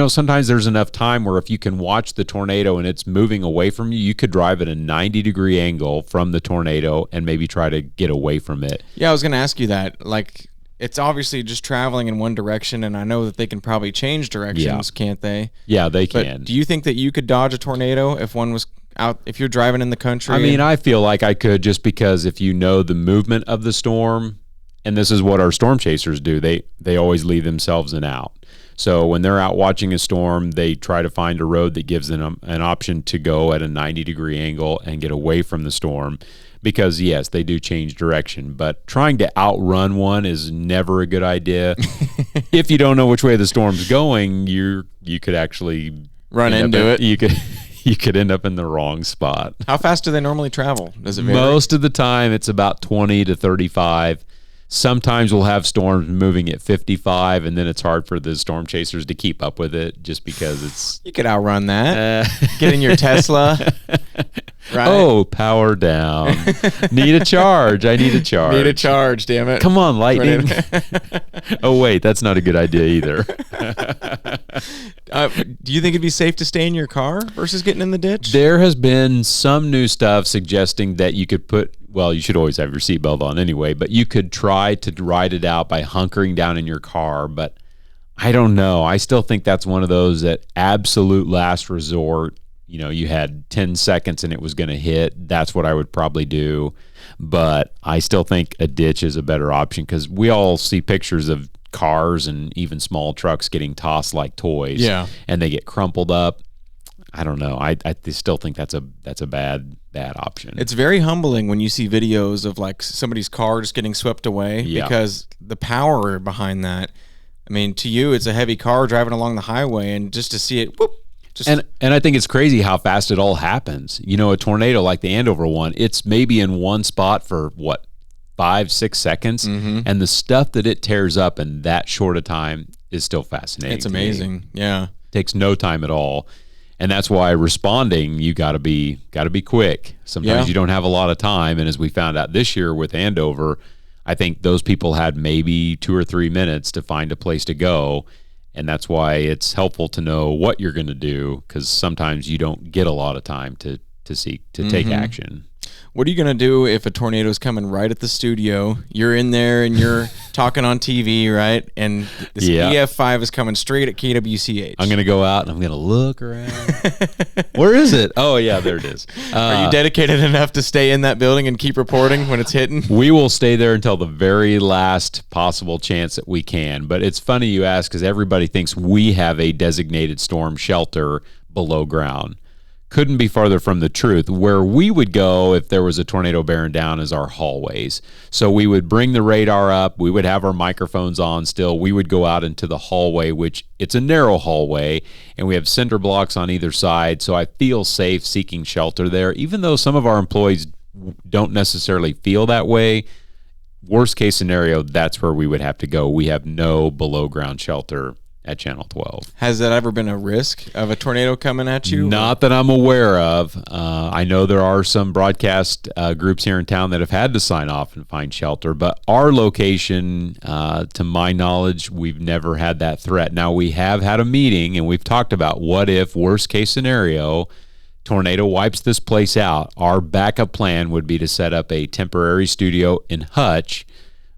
sometimes there's enough time where if you can watch the tornado and it's moving away from you, you could drive at a 90-degree angle from the tornado and maybe try to get away from it. Yeah, I was going to ask you that. Like, it's obviously just traveling in one direction, and I know that they can probably change directions, can't they? Yeah, they can. But do you think that you could dodge a tornado if one was out, if you're driving in the country? I mean, I feel like I could, just because if you know the movement of the storm, and this is what our storm chasers do, they always leave themselves an out. So when they're out watching a storm, they try to find a road that gives them an option to go at a 90-degree angle and get away from the storm. Because, yes, they do change direction, but trying to outrun one is never a good idea. If you don't know which way the storm's going, you could actually run into it. You could end up in the wrong spot. How fast do they normally travel? Does it vary? Most of the time, it's about 20 to 35. Sometimes we'll have storms moving at 55, and then it's hard for the storm chasers to keep up with it, just because it's... You could outrun that. Get in your Tesla. Right. Oh, power down. Need a charge. I need a charge. Need a charge, damn it. Come on, lightning. Oh, wait, that's not a good idea either. Do you think it'd be safe to stay in your car versus getting in the ditch? There has been some new stuff suggesting that you could you should always have your seatbelt on anyway, but you could try to ride it out by hunkering down in your car. But I don't know. I still think that's one of those that absolute last resort. you had 10 seconds and it was going to hit, that's what I would probably do. But I still think a ditch is a better option, because we all see pictures of cars and even small trucks getting tossed like toys. Yeah. And they get crumpled up. I don't know. I still think that's a bad option. It's very humbling when you see videos of like somebody's car just getting swept away, because the power behind that. I mean, to you, it's a heavy car driving along the highway, and just to see it, whoop. And I think it's crazy how fast it all happens. A tornado like the Andover one, it's maybe in one spot for 5-6 seconds, and the stuff that it tears up in that short a time is still fascinating. It's amazing. Yeah, takes no time at all. And that's why responding, you got to be quick. Sometimes you don't have a lot of time. And as we found out this year with Andover, I think those people had maybe 2 or 3 minutes to find a place to go. And that's why it's helpful to know what you're going to do, because sometimes you don't get a lot of time to take action. What are you going to do if a tornado is coming right at the studio? You're in there and you're talking on TV, right? And this Ep55 is coming straight at KWCH. I'm going to go out and I'm going to look around. Where is it? Oh, yeah, there it is. Are you dedicated enough to stay in that building and keep reporting when it's hitting? We will stay there until the very last possible chance that we can. But it's funny you ask, because everybody thinks we have a designated storm shelter below ground. Couldn't be farther from the truth. Where we would go if there was a tornado bearing down is our hallways. So we would bring the radar up. We would have our microphones on still. We would go out into the hallway, which it's a narrow hallway, and we have cinder blocks on either side. So I feel safe seeking shelter there, even though some of our employees don't necessarily feel that way. Worst case scenario, that's where we would have to go. We have no below ground shelter at Channel 12. Has that ever been a risk of a tornado coming at you? Not that I'm aware of. I know there are some broadcast groups here in town that have had to sign off and find shelter, but our location, to my knowledge, we've never had that threat. Now, we have had a meeting, and we've talked about what if, worst case scenario, tornado wipes this place out. Our backup plan would be to set up a temporary studio in Hutch,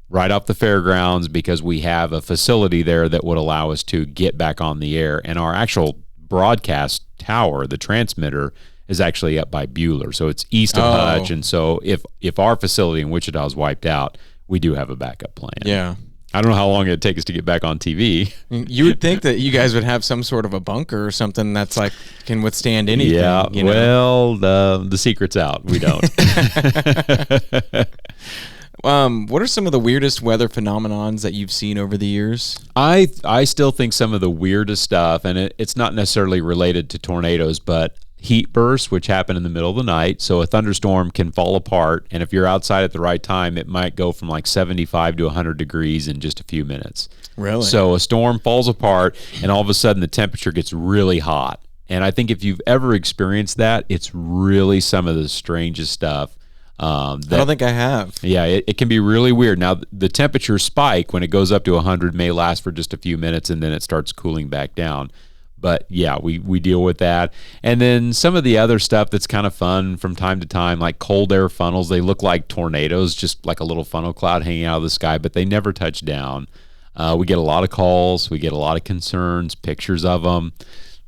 right off the fairgrounds, because we have a facility there that would allow us to get back on the air. And our actual broadcast tower, the transmitter, is actually up by Bueller. So it's east of Hutch. And so if our facility in Wichita is wiped out, we do have a backup plan. Yeah. I don't know how long it'd take us to get back on TV. You would think that you guys would have some sort of a bunker or something that's like can withstand anything. Yeah, well, the secret's out. We don't. What are some of the weirdest weather phenomenons that you've seen over the years? I still think some of the weirdest stuff, and it's not necessarily related to tornadoes, but heat bursts, which happen in the middle of the night. So a thunderstorm can fall apart, and if you're outside at the right time, it might go from like 75 to 100 degrees in just a few minutes. Really? So a storm falls apart, and all of a sudden the temperature gets really hot. And I think if you've ever experienced that, it's really some of the strangest stuff. I don't think I have. Yeah, it can be really weird. Now, the temperature spike when it goes up to 100 may last for just a few minutes, and then it starts cooling back down. But yeah, we deal with that. And then some of the other stuff that's kind of fun from time to time, like cold air funnels. They look like tornadoes, just like a little funnel cloud hanging out of the sky, but they never touch down. We get a lot of calls. We get a lot of concerns, pictures of them.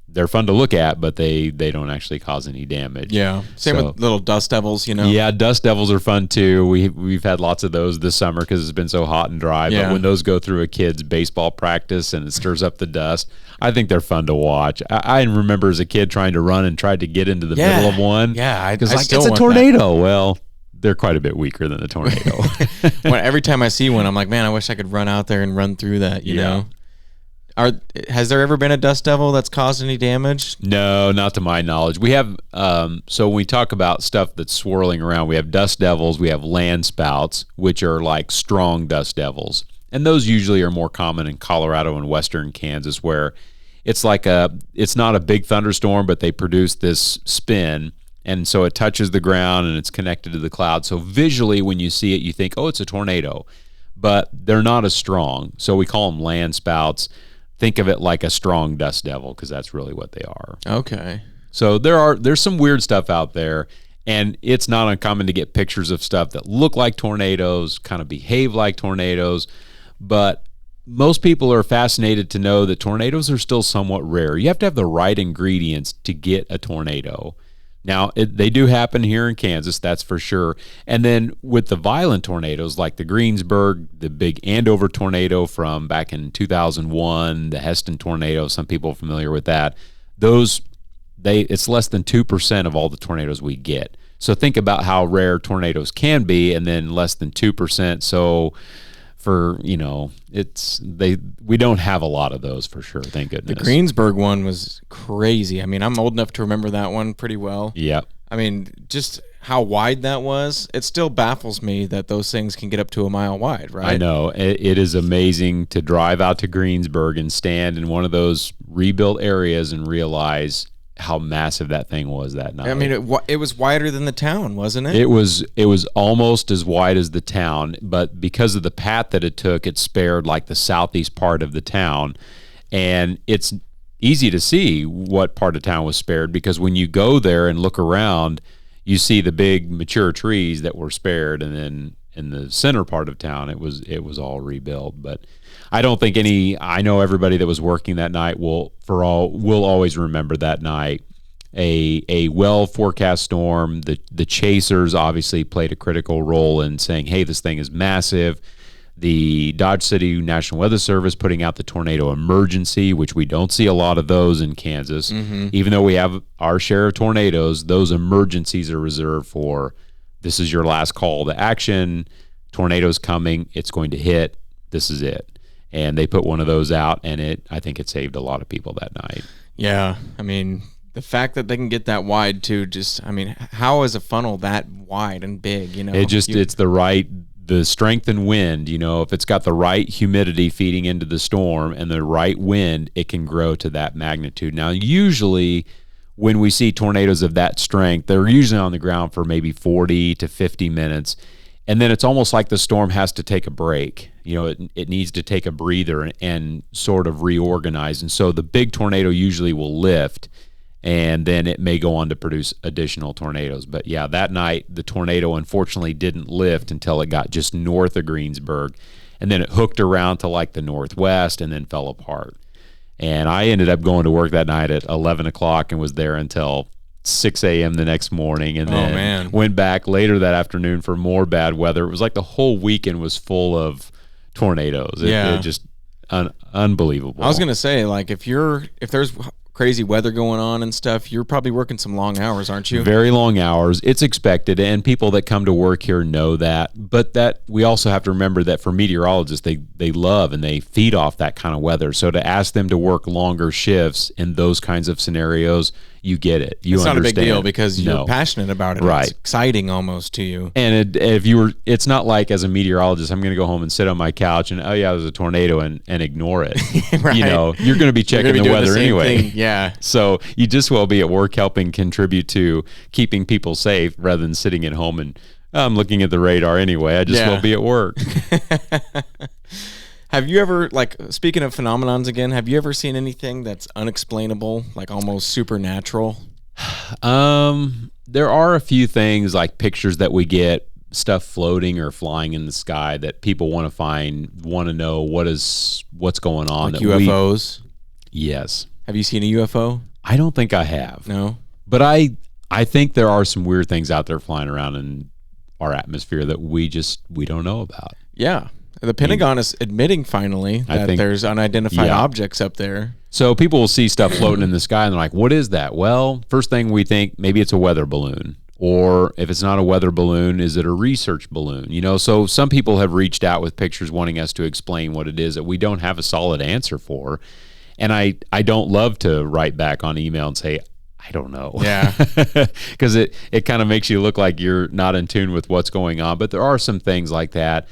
They're fun to look at, but they don't actually cause any damage. Yeah. Same with little dust devils, Yeah, dust devils are fun too. We've had lots of those this summer because it's been so hot and dry. Yeah. But when those go through a kid's baseball practice and it stirs up the dust, I think they're fun to watch. I remember as a kid trying to run and tried to get into the middle of one. Yeah, because I still it's a want tornado. That. Well, they're quite a bit weaker than a tornado. Every time I see one, I'm like, man, I wish I could run out there and run through that. You know. Has there ever been a dust devil that's caused any damage? No, not to my knowledge. We have, so when we talk about stuff that's swirling around, we have dust devils, we have land spouts, which are like strong dust devils. And those usually are more common in Colorado and western Kansas, where it's it's not a big thunderstorm, but they produce this spin. And so it touches the ground and it's connected to the cloud. So visually, when you see it, you think, oh, it's a tornado. But they're not as strong. So we call them land spouts. Think of it like a strong dust devil, because that's really what they are. Okay. So there's some weird stuff out there, and it's not uncommon to get pictures of stuff that look like tornadoes, kind of behave like tornadoes, but most people are fascinated to know that tornadoes are still somewhat rare. You have to have the right ingredients to get a tornado. Now, they do happen here in Kansas, that's for sure. And then with the violent tornadoes like the Greensburg, the big Andover tornado from back in 2001, the Heston tornado, some people are familiar with that. It's less than 2% of all the tornadoes we get. So think about how rare tornadoes can be, and then less than 2%. So we don't have a lot of those for sure, thank goodness. The Greensburg one was crazy. I mean, I'm old enough to remember that one pretty well. Yeah. I mean, just how wide that was, it still baffles me that those things can get up to a mile wide, right? I know. It is amazing to drive out to Greensburg and stand in one of those rebuilt areas and realize how massive that thing was that night. I mean, it was wider than the town, wasn't it? It was almost as wide as the town, but because of the path that it took, it spared like the southeast part of the town. And it's easy to see what part of town was spared, because when you go there and look around, you see the big mature trees that were spared, and then in the center part of town, it was all rebuilt. But I don't think I know everybody that was working that night will always remember that night. A well forecast storm. The chasers obviously played a critical role in saying, hey, this thing is massive. The Dodge City National Weather Service putting out the tornado emergency, which we don't see a lot of those in Kansas. Mm-hmm. Even though we have our share of tornadoes, those emergencies are reserved for, this is your last call to action. Tornado's coming. It's going to hit. This is it. And they put one of those out, and I think it saved a lot of people that night. Yeah, I mean, the fact that they can get that wide too, how is a funnel that wide and big? It's the strength and wind. If it's got the right humidity feeding into the storm and the right wind, it can grow to that magnitude. Now, usually when we see tornadoes of that strength, they're usually on the ground for maybe 40 to 50 minutes. And then it's almost like the storm has to take a break. It needs to take a breather and sort of reorganize. And so the big tornado usually will lift, and then it may go on to produce additional tornadoes. But yeah, that night, the tornado unfortunately didn't lift until it got just north of Greensburg. And then it hooked around to like the northwest and then fell apart. And I ended up going to work that night at 11 o'clock and was there until 6 a.m. the next morning, and then went back later that afternoon for more bad weather. It was like the whole weekend was full of tornadoes. It just unbelievable. I was gonna say, like, if there's crazy weather going on and stuff, you're probably working some long hours, aren't you? Very long hours. It's expected, and people that come to work here know that. But that we also have to remember that for meteorologists, they love and they feed off that kind of weather. So to ask them to work longer shifts in those kinds of scenarios, you get it. It's not a big deal because you're passionate about it. Right. It's exciting almost to you. And it's not like as a meteorologist, I'm going to go home and sit on my couch and, oh yeah, there's a tornado and ignore it. Right. You're going to be checking the weather anyway. Yeah. So you just will be at work helping contribute to keeping people safe rather than sitting at home and I'm looking at the radar anyway. I just will be at work. Have you ever, speaking of phenomenons again, have you ever seen anything that's unexplainable, like almost supernatural? There are a few things, like pictures that we get, stuff floating or flying in the sky that people want to know what's going on. Like UFOs? Yes. Have you seen a UFO? I don't think I have. No? But I think there are some weird things out there flying around in our atmosphere that we don't know about. Yeah. The Pentagon is admitting finally that there's unidentified objects up there. So people will see stuff floating in the sky and they're like, what is that? Well, first thing we think, maybe it's a weather balloon. Or if it's not a weather balloon, is it a research balloon? So some people have reached out with pictures wanting us to explain what it is that we don't have a solid answer for. And I don't love to write back on email and say, I don't know. Yeah. Because it kind of makes you look like you're not in tune with what's going on. But there are some things like that.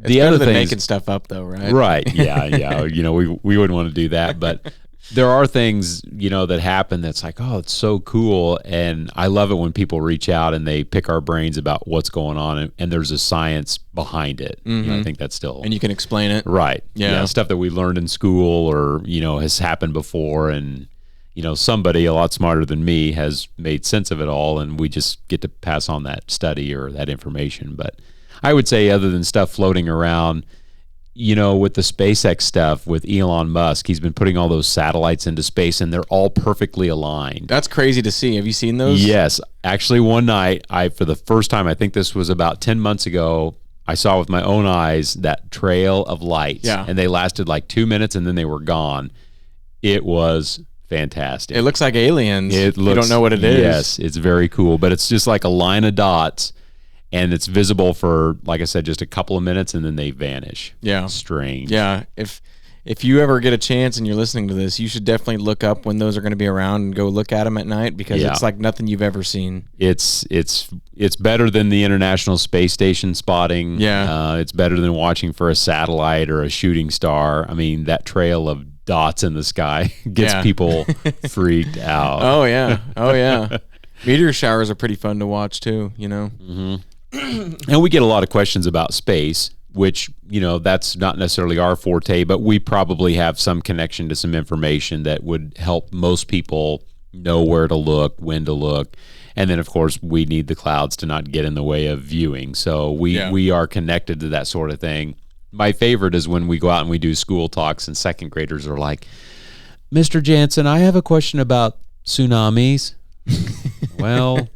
It's better than making stuff up, though, right? Right. Yeah. We wouldn't want to do that, but there are things that happen that's like, oh, it's so cool, and I love it when people reach out and they pick our brains about what's going on, and there's a science behind it. Mm-hmm. I think that's still, and you can explain it, right? Yeah, stuff that we learned in school or has happened before, and somebody a lot smarter than me has made sense of it all, and we just get to pass on that study or that information, but. I would say other than stuff floating around, with the SpaceX stuff with Elon Musk, he's been putting all those satellites into space, and they're all perfectly aligned. That's crazy to see. Have you seen those? Yes. Actually, one night, for the first time, I think this was about 10 months ago, I saw with my own eyes that trail of lights. Yeah. And they lasted like 2 minutes, and then they were gone. It was fantastic. It looks like aliens. You don't know what it is. Yes, it's very cool. But it's just like a line of dots, and it's visible for, like I said, just a couple of minutes, and then they vanish. Yeah. Strange. Yeah. If you ever get a chance and you're listening to this, you should definitely look up when those are going to be around and go look at them at night, because it's like nothing you've ever seen. It's better than the International Space Station spotting. Yeah. It's better than watching for a satellite or a shooting star. I mean, that trail of dots in the sky gets people freaked out. Oh, yeah. Oh, yeah. Meteor showers are pretty fun to watch, too, Mm-hmm. And we get a lot of questions about space, which, that's not necessarily our forte, but we probably have some connection to some information that would help most people know where to look, when to look. And then, of course, we need the clouds to not get in the way of viewing. So we are connected to that sort of thing. My favorite is when we go out and we do school talks and second graders are like, Mr. Janssen, I have a question about tsunamis. Well,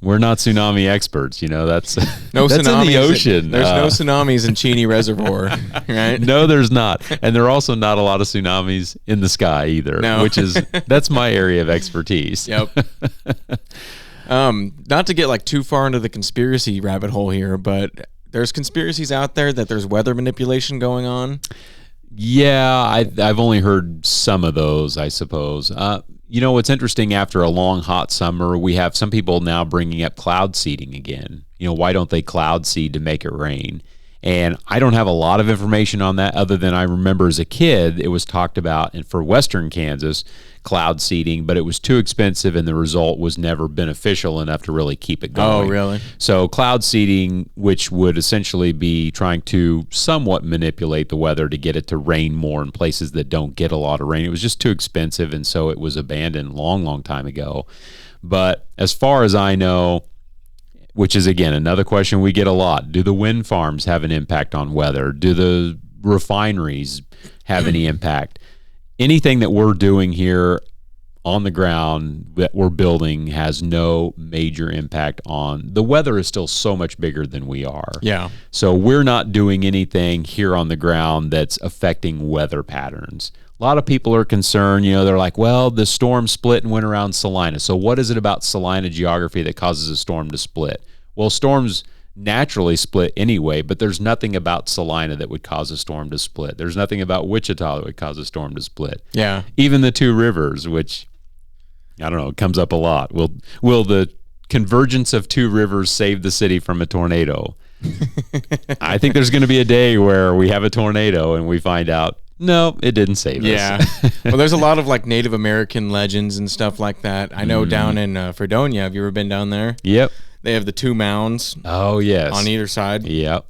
we're not tsunami experts, that's no that's tsunamis in the ocean. There's no tsunamis in Cheney Reservoir, right? No, there's not. And there are also not a lot of tsunamis in the sky either, that's my area of expertise. Yep. Not to get like too far into the conspiracy rabbit hole here, but there's conspiracies out there that there's weather manipulation going on. Yeah, I've only heard some of those, I suppose. What's interesting, after a long, hot summer, we have some people now bringing up cloud seeding again. Why don't they cloud seed to make it rain? And I don't have a lot of information on that, other than I remember as a kid, it was talked about, and for western Kansas, cloud seeding, but it was too expensive and the result was never beneficial enough to really keep it going. Oh, really? So cloud seeding, which would essentially be trying to somewhat manipulate the weather to get it to rain more in places that don't get a lot of rain, it was just too expensive, and so it was abandoned long, long time ago. But as far as I know, which is, again, another question we get a lot, do the wind farms have an impact on weather? Do the refineries have any impact? Anything that we're doing here on the ground that we're building has no major impact on the weather. Is still so much bigger than we are. Yeah. So we're not doing anything here on the ground that's affecting weather patterns. A lot of people are concerned, they're like, well, the storm split and went around Salina. So what is it about Salina geography that causes a storm to split? Well, storms naturally split anyway, but there's nothing about Salina that would cause a storm to split. There's nothing about Wichita that would cause a storm to split. Yeah. Even the two rivers, which, I don't know, it comes up a lot. Will the convergence of two rivers save the city from a tornado? I think there's going to be a day where we have a tornado and we find out, no, it didn't save us. Yeah. Well, there's a lot of like Native American legends and stuff like that. I know down in Fredonia, have you ever been down there? Yep. They have the two mounds. Oh, yes. On either side. Yep.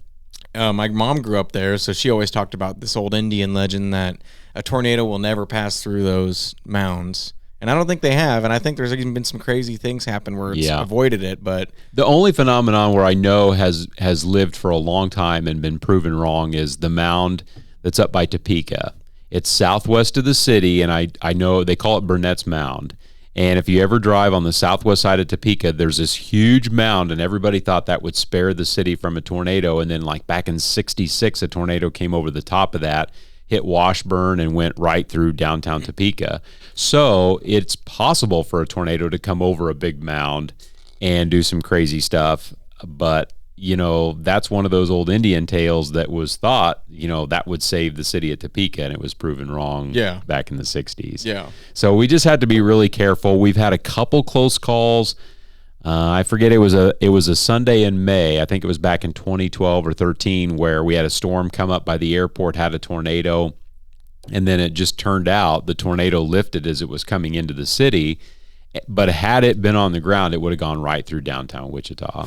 My mom grew up there, so she always talked about this old Indian legend that a tornado will never pass through those mounds. And I don't think they have, and I think there's even been some crazy things happen where it's avoided it. But the only phenomenon where I know has lived for a long time and been proven wrong is the mound that's up by Topeka. It's southwest of the city, and I know they call it Burnett's Mound. And if you ever drive on the southwest side of Topeka, there's this huge mound, and everybody thought that would spare the city from a tornado. And then, like back in '66, a tornado came over the top of that, hit Washburn, and went right through downtown Topeka. So it's possible for a tornado to come over a big mound and do some crazy stuff. But, that's one of those old Indian tales that was thought, that would save the city of Topeka, and it was proven wrong back in the 60s. Yeah. So we just had to be really careful. We've had a couple close calls. I forget, it was a Sunday in May. I think it was back in 2012 or 13 where we had a storm come up by the airport, had a tornado, and then it just turned out the tornado lifted as it was coming into the city. But had it been on the ground, it would have gone right through downtown Wichita.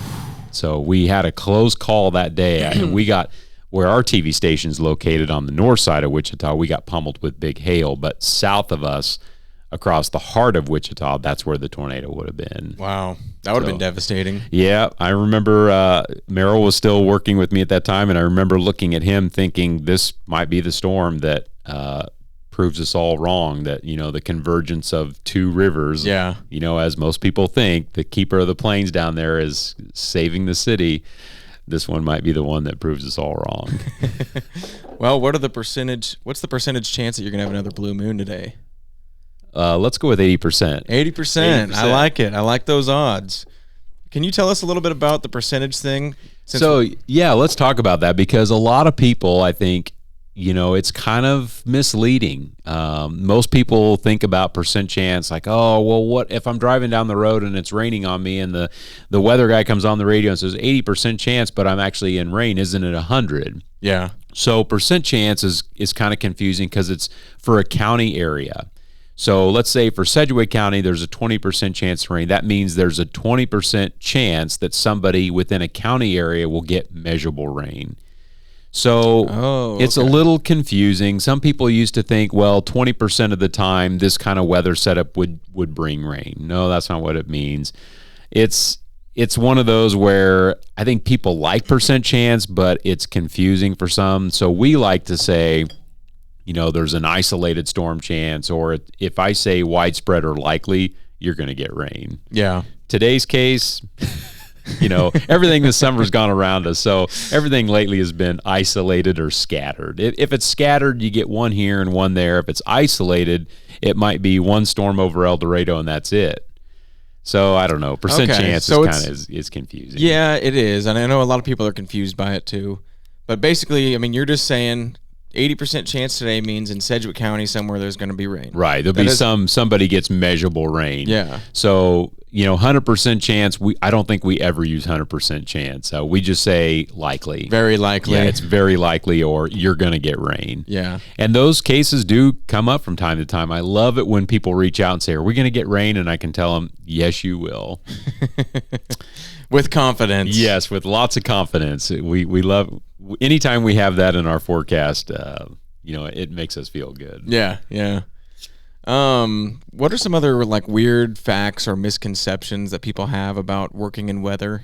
So we had a close call that day. And we got, where our TV station's located on the north side of Wichita, we got pummeled with big hail. But south of us, across the heart of Wichita, that's where the tornado would have been. Wow. That would have been devastating. Yeah, I remember Merrill was still working with me at that time, and I remember looking at him thinking this might be the storm that proves us all wrong, that, the convergence of two rivers, as most people think, the keeper of the plains down there is saving the city. This one might be the one that proves us all wrong. Well, what's the percentage chance that you're going to have another blue moon today? Let's go with 80%. 80%. I like it. I like those odds. Can you tell us a little bit about the percentage thing? Let's talk about that, because a lot of people, I think, it's kind of misleading. Most people think about percent chance like, oh, well, what if I'm driving down the road and it's raining on me and the weather guy comes on the radio and says 80% chance, but I'm actually in rain. Isn't it 100? Yeah. So percent chance is kind of confusing because it's for a county area. So let's say for Sedgwick County, there's a 20% chance of rain. That means there's a 20% chance that somebody within a county area will get measurable rain. So it's a little confusing. Some people used to think, well, 20% of the time this kind of weather setup would bring rain. No, that's not what it means. It's one of those where I think people like percent chance, but it's confusing for some. So we like to say, there's an isolated storm chance, or if I say widespread or likely, you're going to get rain. Yeah. Today's case, everything this summer's gone around us. So everything lately has been isolated or scattered. If it's scattered, you get one here and one there. If it's isolated, it might be one storm over El Dorado and that's it. So I don't know. Percent chance is confusing. Yeah, it is. And I know a lot of people are confused by it too. But basically, you're just saying 80% chance today means in Sedgwick County somewhere there's going to be rain. Right. There'll be somebody gets measurable rain. Yeah. So, 100% chance, I don't think we ever use 100% chance. We just say likely. Very likely. Yeah, it's very likely, or you're going to get rain. Yeah. And those cases do come up from time to time. I love it when people reach out and say, are we going to get rain? And I can tell them, yes, you will. With confidence. Yes, with lots of confidence. We love, anytime we have that in our forecast, it makes us feel good. Yeah, yeah. What are some other weird facts or misconceptions that people have about working in weather?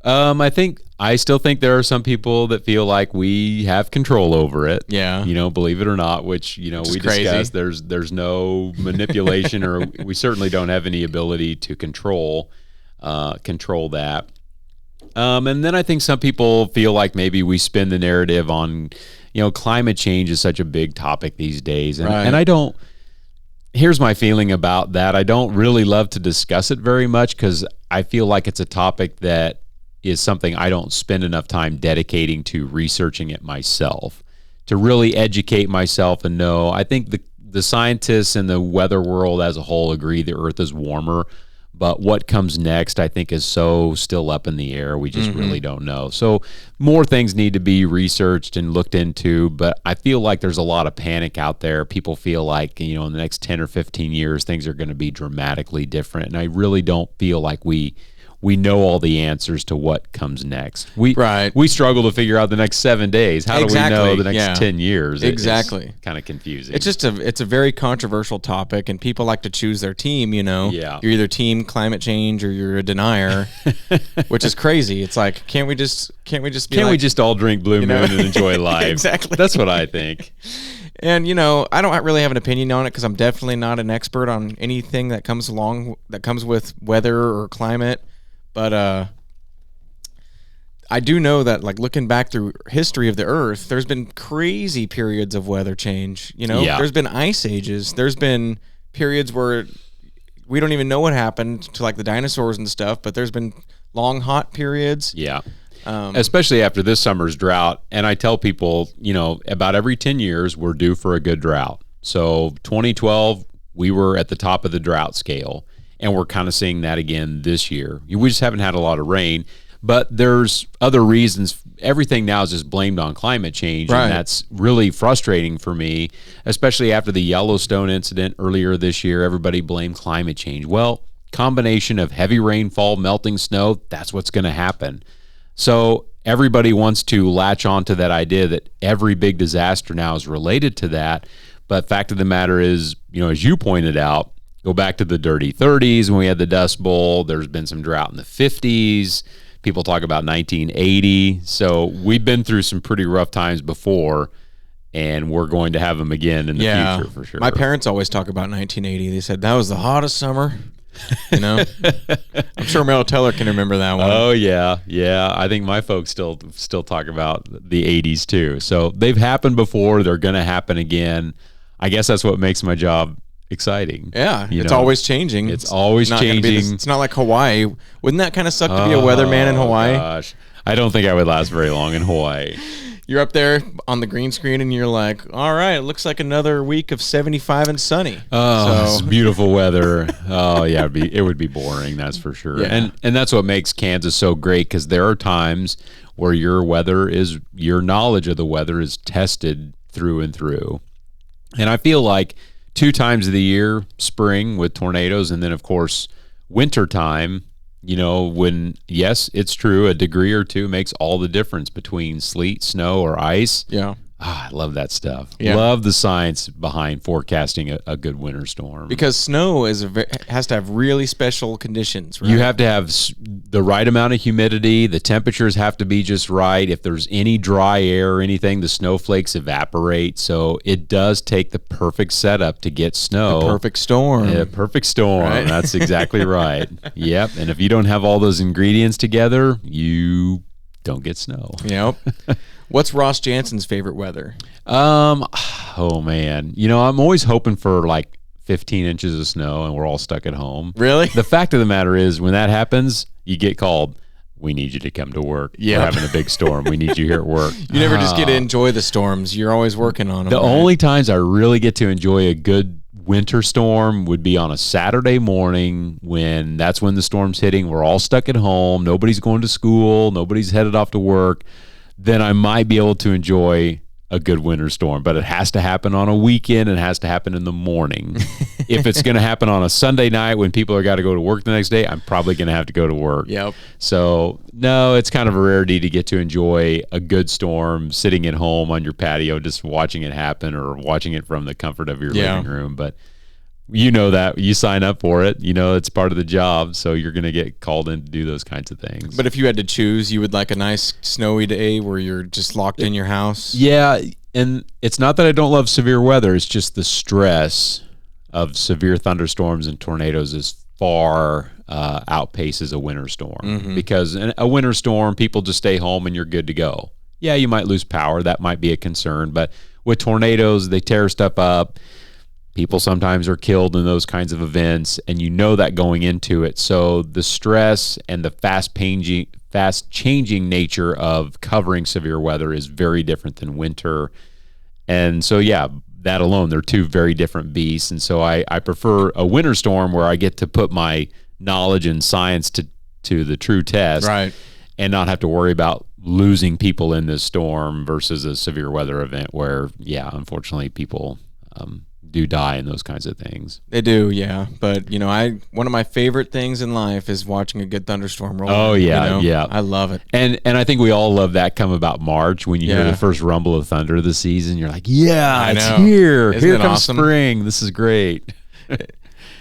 I still think there are some people that feel like we have control over it. Yeah. Believe it or not, which we discussed. There's no manipulation, or we certainly don't have any ability to control that. And then I think some people feel like maybe we spin the narrative on, climate change is such a big topic these days. And I don't. Here's my feeling about that. I don't really love to discuss it very much because I feel like it's a topic that is something I don't spend enough time dedicating to researching it myself, to really educate myself and know. I think the scientists and the weather world as a whole agree the Earth is warmer, but what comes next, I think, is so still up in the air. We just really don't know. So more things need to be researched and looked into, but I feel like there's a lot of panic out there. People feel like, in the next 10 or 15 years, things are going to be dramatically different. And I really don't feel like we know all the answers to what comes next. We struggle to figure out the next 7 days. How do we know the next 10 years? Exactly. It's kind of confusing. It's just it's a very controversial topic, and people like to choose their team, Yeah. You're either team climate change or you're a denier, which is crazy. It's like, can't we just we just all drink Blue Moon and enjoy life? Exactly. That's what I think. And, I don't really have an opinion on it because I'm definitely not an expert on anything that comes with weather or climate. But I do know that, looking back through history of the Earth, there's been crazy periods of weather change. Yeah. There's been ice ages. There's been periods where we don't even know what happened to the dinosaurs and stuff. But there's been long hot periods. Yeah. Especially after this summer's drought. And I tell people, about every 10 years, we're due for a good drought. So 2012, we were at the top of the drought scale. And we're kind of seeing that again this year. We just haven't had a lot of rain, but there's other reasons. Everything now is just blamed on climate change, and that's really frustrating for me, especially after the Yellowstone incident earlier this year. Everybody blamed climate change. Well, combination of heavy rainfall, melting snow, that's what's going to happen. So everybody wants to latch on to that idea that every big disaster now is related to that. But fact of the matter is, as you pointed out, go back to the dirty 30s when we had the Dust Bowl. There's been some drought in the 50s. People talk about 1980. So we've been through some pretty rough times before, and we're going to have them again in the future for sure. My parents always talk about 1980. They said that was the hottest summer. I'm sure Mel Teller can remember that one. Oh yeah. I think my folks still talk about the 80s too. So they've happened before. They're going to happen again. I guess that's what makes my job exciting. Yeah, it's always changing. It's always changing. It's not like Hawaii. Wouldn't that kind of suck to be a weatherman in Hawaii? Gosh, I don't think I would last very long in Hawaii. You're up there on the green screen and you're like, all right, it looks like another week of 75 and sunny. Oh, it's beautiful weather. Oh, yeah, it would be boring, that's for sure. Yeah. And that's what makes Kansas so great, because there are times where your knowledge of the weather is tested through and through. And I feel like 2 times of the year, spring with tornadoes, and then, of course, winter time, when, yes, it's true, a degree or 2 makes all the difference between sleet, snow, or ice. Yeah. I love that stuff. Yeah. Love the science behind forecasting a good winter storm. Because snow has to have really special conditions, right? You have to have the right amount of humidity. The temperatures have to be just right. If there's any dry air or anything, the snowflakes evaporate. So it does take the perfect setup to get snow. The perfect storm. A perfect storm. Right? That's exactly right. Yep. And if you don't have all those ingredients together, you don't get snow. Yep. What's Ross Janssen's favorite weather? Oh man. I'm always hoping for like 15 inches of snow and we're all stuck at home. Really? The fact of the matter is, when that happens, you get called. We need you to come to work. Yeah. We're having a big storm. We need you here at work. You never just get to enjoy the storms. You're always working on them. The right? only times I really get to enjoy a good winter storm would be on a Saturday morning, that's when the storm's hitting. We're all stuck at home. Nobody's going to school. Nobody's headed off to work. Then I might be able to enjoy a good winter storm, but it has to happen on a weekend and it has to happen in the morning. If it's going to happen on a Sunday night when people are got to go to work the next day, I'm probably going to have to go to work. Yep. So no, it's kind of a rarity to get to enjoy a good storm sitting at home on your patio, just watching it happen or watching it from the comfort of your living room. But that you sign up for it, it's part of the job. So you're going to get called in to do those kinds of things. But if you had to choose, you would like a nice snowy day where you're just locked in your house? Yeah. And it's not that I don't love severe weather. It's just the stress of severe thunderstorms and tornadoes is far outpaces a winter storm. Mm-hmm. Because in a winter storm, people just stay home and you're good to go. Yeah, you might lose power. That might be a concern. But with tornadoes, they tear stuff up. People sometimes are killed in those kinds of events, and that going into it. So the stress and the fast changing nature of covering severe weather is very different than winter. And so, that alone, they're 2 very different beasts. And so I prefer a winter storm where I get to put my knowledge and science to the true test, right, and not have to worry about losing people in this storm versus a severe weather event where, unfortunately, people do die in those kinds of things. They do, yeah. But one of my favorite things in life is watching a good thunderstorm roll. Oh yeah, yeah. I love it. And I think we all love that come about March when you hear the first rumble of thunder of the season. You're like, it's here. Isn't Here it comes awesome? spring. This is great.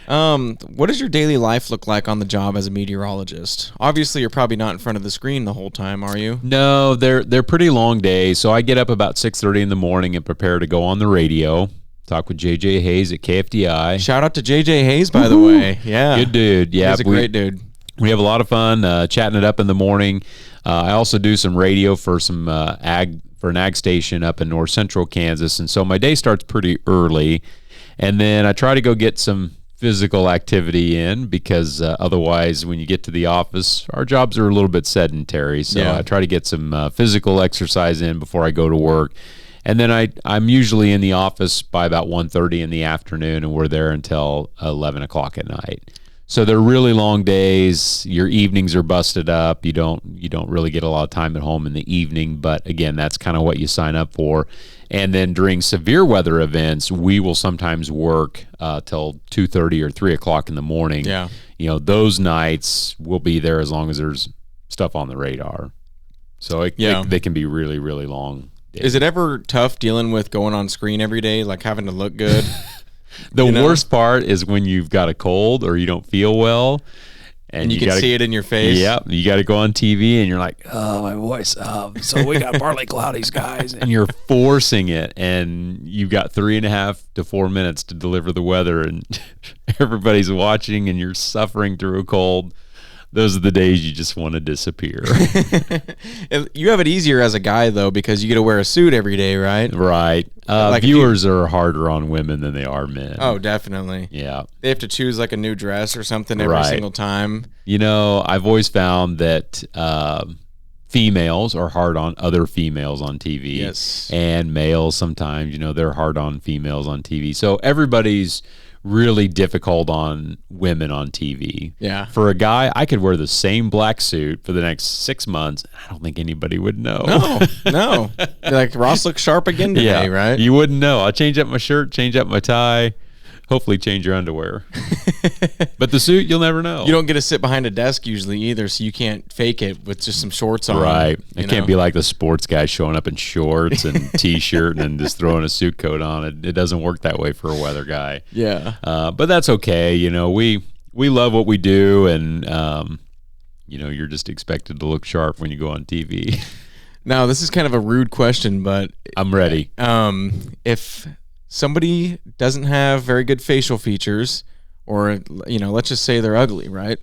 What does your daily life look like on the job as a meteorologist? Obviously, you're probably not in front of the screen the whole time, are you? No, they're pretty long days. So I get up about 6:30 in the morning and prepare to go on the radio. Talk with JJ Hayes at KFDI. Shout out to JJ Hayes, by the way. Yeah. Good dude. Yeah. He's a great dude. We have a lot of fun chatting it up in the morning. I also do some radio for an ag station up in north central Kansas. And so my day starts pretty early. And then I try to go get some physical activity in because otherwise when you get to the office, our jobs are a little bit sedentary. So I try to get some physical exercise in before I go to work. And then I'm usually in the office by about 1:30 in the afternoon, and we're there until 11 o'clock at night. So they're really long days. Your evenings are busted up. You don't really get a lot of time at home in the evening, but again, that's kind of what you sign up for. And then during severe weather events, we will sometimes work till 2:30 or 3 o'clock in the morning. Yeah. Those nights we'll be there as long as there's stuff on the radar. So they can be really, really long Is it ever tough dealing with going on screen every day, like having to look good? The worst part is when you've got a cold or you don't feel well. And you can see it in your face. Yep. You got to go on TV and you're like, oh, my voice. So we got partly cloudy skies. And you're forcing it. And you've got 3.5 to 4 minutes to deliver the weather. And everybody's watching and you're suffering through a cold. Those are the days you just want to disappear. You have it easier as a guy, though, because you get to wear a suit every day, right? Right. Viewers are harder on women than they are men. Oh, definitely. Yeah. They have to choose like a new dress or something every single time. You know, I've always found that females are hard on other females on TV. Yes. And males sometimes, you know, they're hard on females on TV. So everybody's really difficult on women on TV. Yeah. For a guy, I could wear the same black suit for the next 6 months. I don't think anybody would know. No. You're like, Ross looks sharp again today, right? You wouldn't know. I'll change up my shirt, change up my tie, hopefully change your underwear. But the suit, you'll never know. You don't get to sit behind a desk usually either, so you can't fake it with just some shorts on. Right. It can't be like the sports guy showing up in shorts and T-shirt and then just throwing a suit coat on. It doesn't work that way for a weather guy. Yeah. But that's okay. You know, we love what we do, and, you know, you're just expected to look sharp when you go on TV. Now, this is kind of a rude question, but I'm ready. If somebody doesn't have very good facial features, or, you know, let's just say they're ugly, right?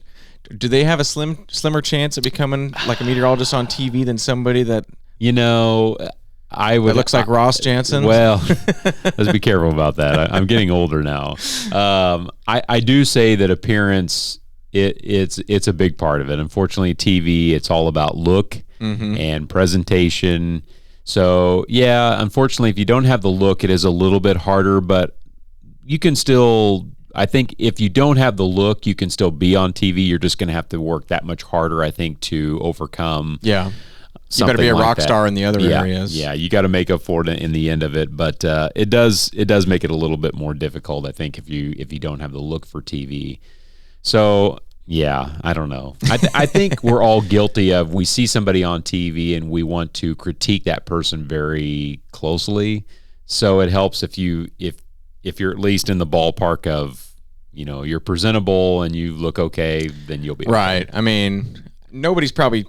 Do they have a slimmer chance of becoming like a meteorologist on TV than somebody that, you know, I would. That looks like Ross Janssen? Well, let's be careful about that. I'm getting older now. I do say that appearance, it's a big part of it. Unfortunately, TV, it's all about look and presentation. So, yeah, unfortunately, if you don't have the look, it is a little bit harder, but you can still, I think if you don't have the look, you can still be on TV. You're just going to have to work that much harder, I think, to overcome. Yeah. You better be a rock star in the other areas. Yeah, you got to make up for it in the end of it, but it does make it a little bit more difficult, I think, if you don't have the look for TV. So, yeah, I don't know. I think we're all guilty of, we see somebody on TV and we want to critique that person very closely. So it helps if you're at least in the ballpark of, you know, you're presentable and you look okay, then you'll be right. Okay. I mean, nobody's probably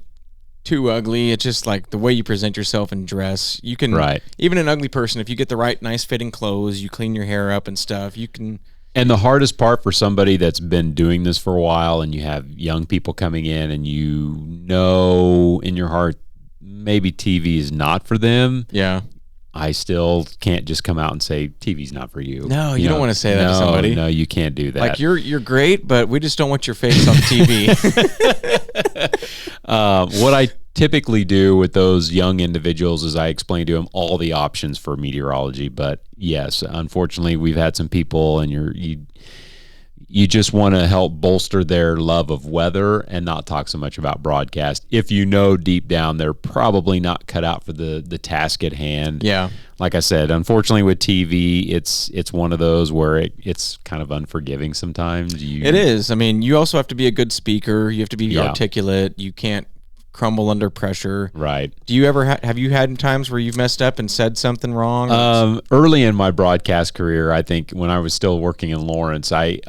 too ugly. It's just like the way you present yourself and dress. You can, even an ugly person, if you get the right nice fitting clothes, you clean your hair up and stuff, you can. And the hardest part for somebody that's been doing this for a while and you have young people coming in and you know in your heart maybe TV is not for them. Yeah. I still can't just come out and say TV's not for you. No, you don't want to say that to somebody. No, you can't do that. Like you're great, but we just don't want your face on TV. What I typically do with those young individuals is I explain to them all the options for meteorology. But yes, unfortunately, we've had some people, and you just want to help bolster their love of weather and not talk so much about broadcast. If you know deep down they're probably not cut out for the task at hand. Yeah. Like I said, unfortunately with TV, it's one of those where it's kind of unforgiving sometimes. It is. I mean, you also have to be a good speaker. You have to be articulate. You can't crumble under pressure. Right. Do you ever have you had times where you've messed up and said something wrong? Early in my broadcast career, I think when I was still working in Lawrence, the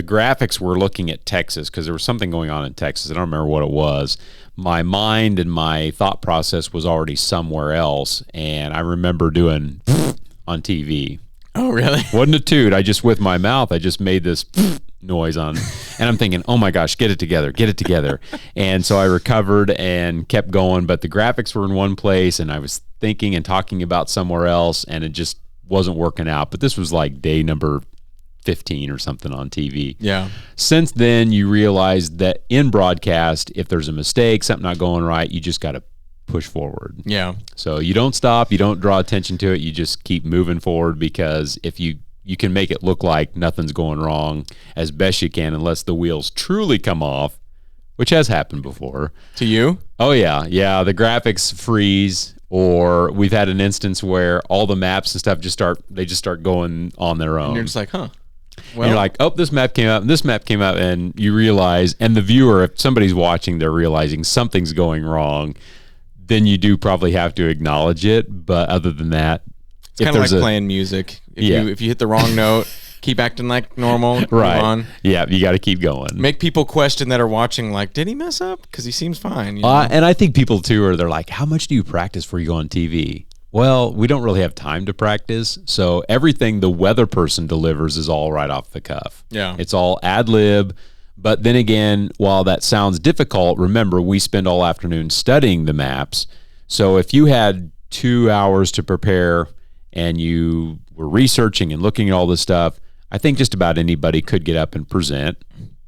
graphics were looking at Texas because there was something going on in Texas. I don't remember what it was. My mind and my thought process was already somewhere else, and I remember doing on TV. Oh, really? Wasn't a toot. I just, with my mouth, I just made this noise on, and I'm thinking, oh my gosh, get it together. And so I recovered and kept going, but the graphics were in one place and I was thinking and talking about somewhere else, and it just wasn't working out. But this was like day number 15 or something on TV. Yeah. Since then, you realize that in broadcast, if there's a mistake, something not going right, you just got to push forward. Yeah. So you don't stop, you don't draw attention to it, you just keep moving forward, because if you can make it look like nothing's going wrong as best you can, unless the wheels truly come off, which has happened before. To you? Oh yeah. The graphics freeze, or we've had an instance where all the maps and stuff just start going on their own. And you're just like, huh. Well, and you're like, oh, this map came up, and this map came up, and you realize, and the viewer, if somebody's watching, they're realizing something's going wrong. then you do probably have to acknowledge it. But other than that, it's kind of like playing music. If you hit the wrong note, keep acting like normal. Right. Move on. Yeah, you got to keep going. Make people question that are watching, like, did he mess up? Because he seems fine. You know? And I think people too they're like, how much do you practice before you go on TV? Well, we don't really have time to practice, so everything the weather person delivers is all right off the cuff. Yeah. It's all ad lib. But then again, while that sounds difficult, remember, we spend all afternoon studying the maps. So if you had 2 hours to prepare and you were researching and looking at all this stuff, I think just about anybody could get up and present.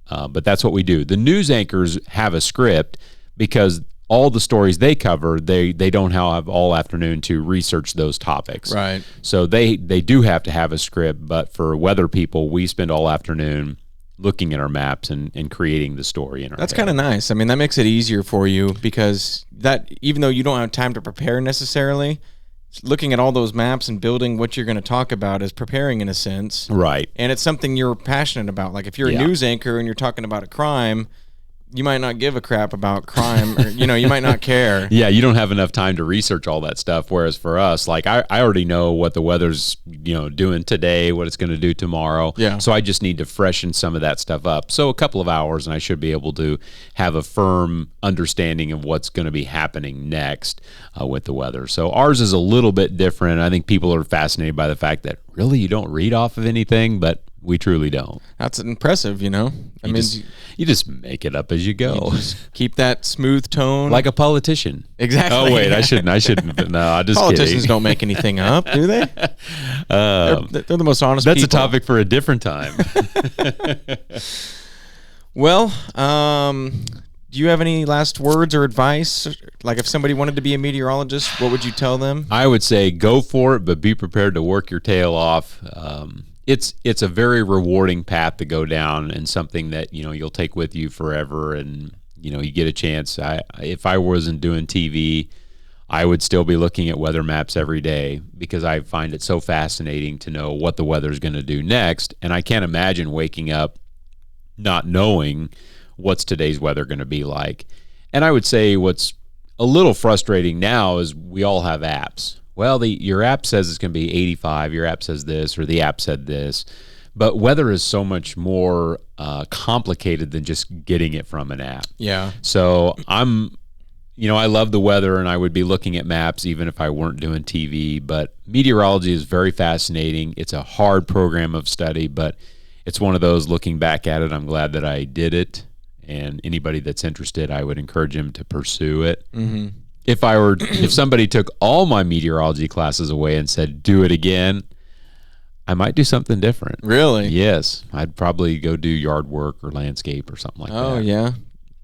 But that's what we do. The news anchors have a script because all the stories they cover, they don't have all afternoon to research those topics. Right. So they do have to have a script, but for weather people, we spend all afternoon looking at our maps and creating the story in our That's head. kind of nice. I mean, that makes it easier for you because that, even though you don't have time to prepare necessarily, looking at all those maps and building what you're going to talk about is preparing in a sense. Right. And it's something you're passionate about. Like if you're a news anchor and you're talking about a crime, you might not give a crap about crime or, you might not care. Yeah, you don't have enough time to research all that stuff. Whereas for us, like I already know what the weather's, doing today, what it's going to do tomorrow. Yeah. So I just need to freshen some of that stuff up. So a couple of hours and I should be able to have a firm understanding of what's going to be happening next with the weather. So ours is a little bit different. I think people are fascinated by the fact that really you don't read off of anything, but we truly don't. That's impressive, You just make it up as you go. Just keep that smooth tone. Like a politician. Exactly. Oh, wait, I shouldn't. No, I'm just Politicians kidding. don't make anything up, do they? They're the most honest That's people. a topic for a different time. Well, do you have any last words or advice? Like if somebody wanted to be a meteorologist, what would you tell them? I would say go for it, but be prepared to work your tail off. It's a very rewarding path to go down and something that, you'll take with you forever. And, you get a chance. If I wasn't doing TV, I would still be looking at weather maps every day because I find it so fascinating to know what the weather's going to do next. And I can't imagine waking up not knowing what's today's weather going to be like. And I would say what's a little frustrating now is we all have apps. Well, your app says it's going to be 85, your app says this, or the app said this. But weather is so much more complicated than just getting it from an app. Yeah. So I love the weather and I would be looking at maps even if I weren't doing TV. But meteorology is very fascinating. It's a hard program of study, but it's one of those, looking back at it, I'm glad that I did it. And anybody that's interested, I would encourage them to pursue it. Mm-hmm. If somebody took all my meteorology classes away and said, do it again, I might do something different. Really? Yes. I'd probably go do yard work or landscape or something like that. Oh, yeah.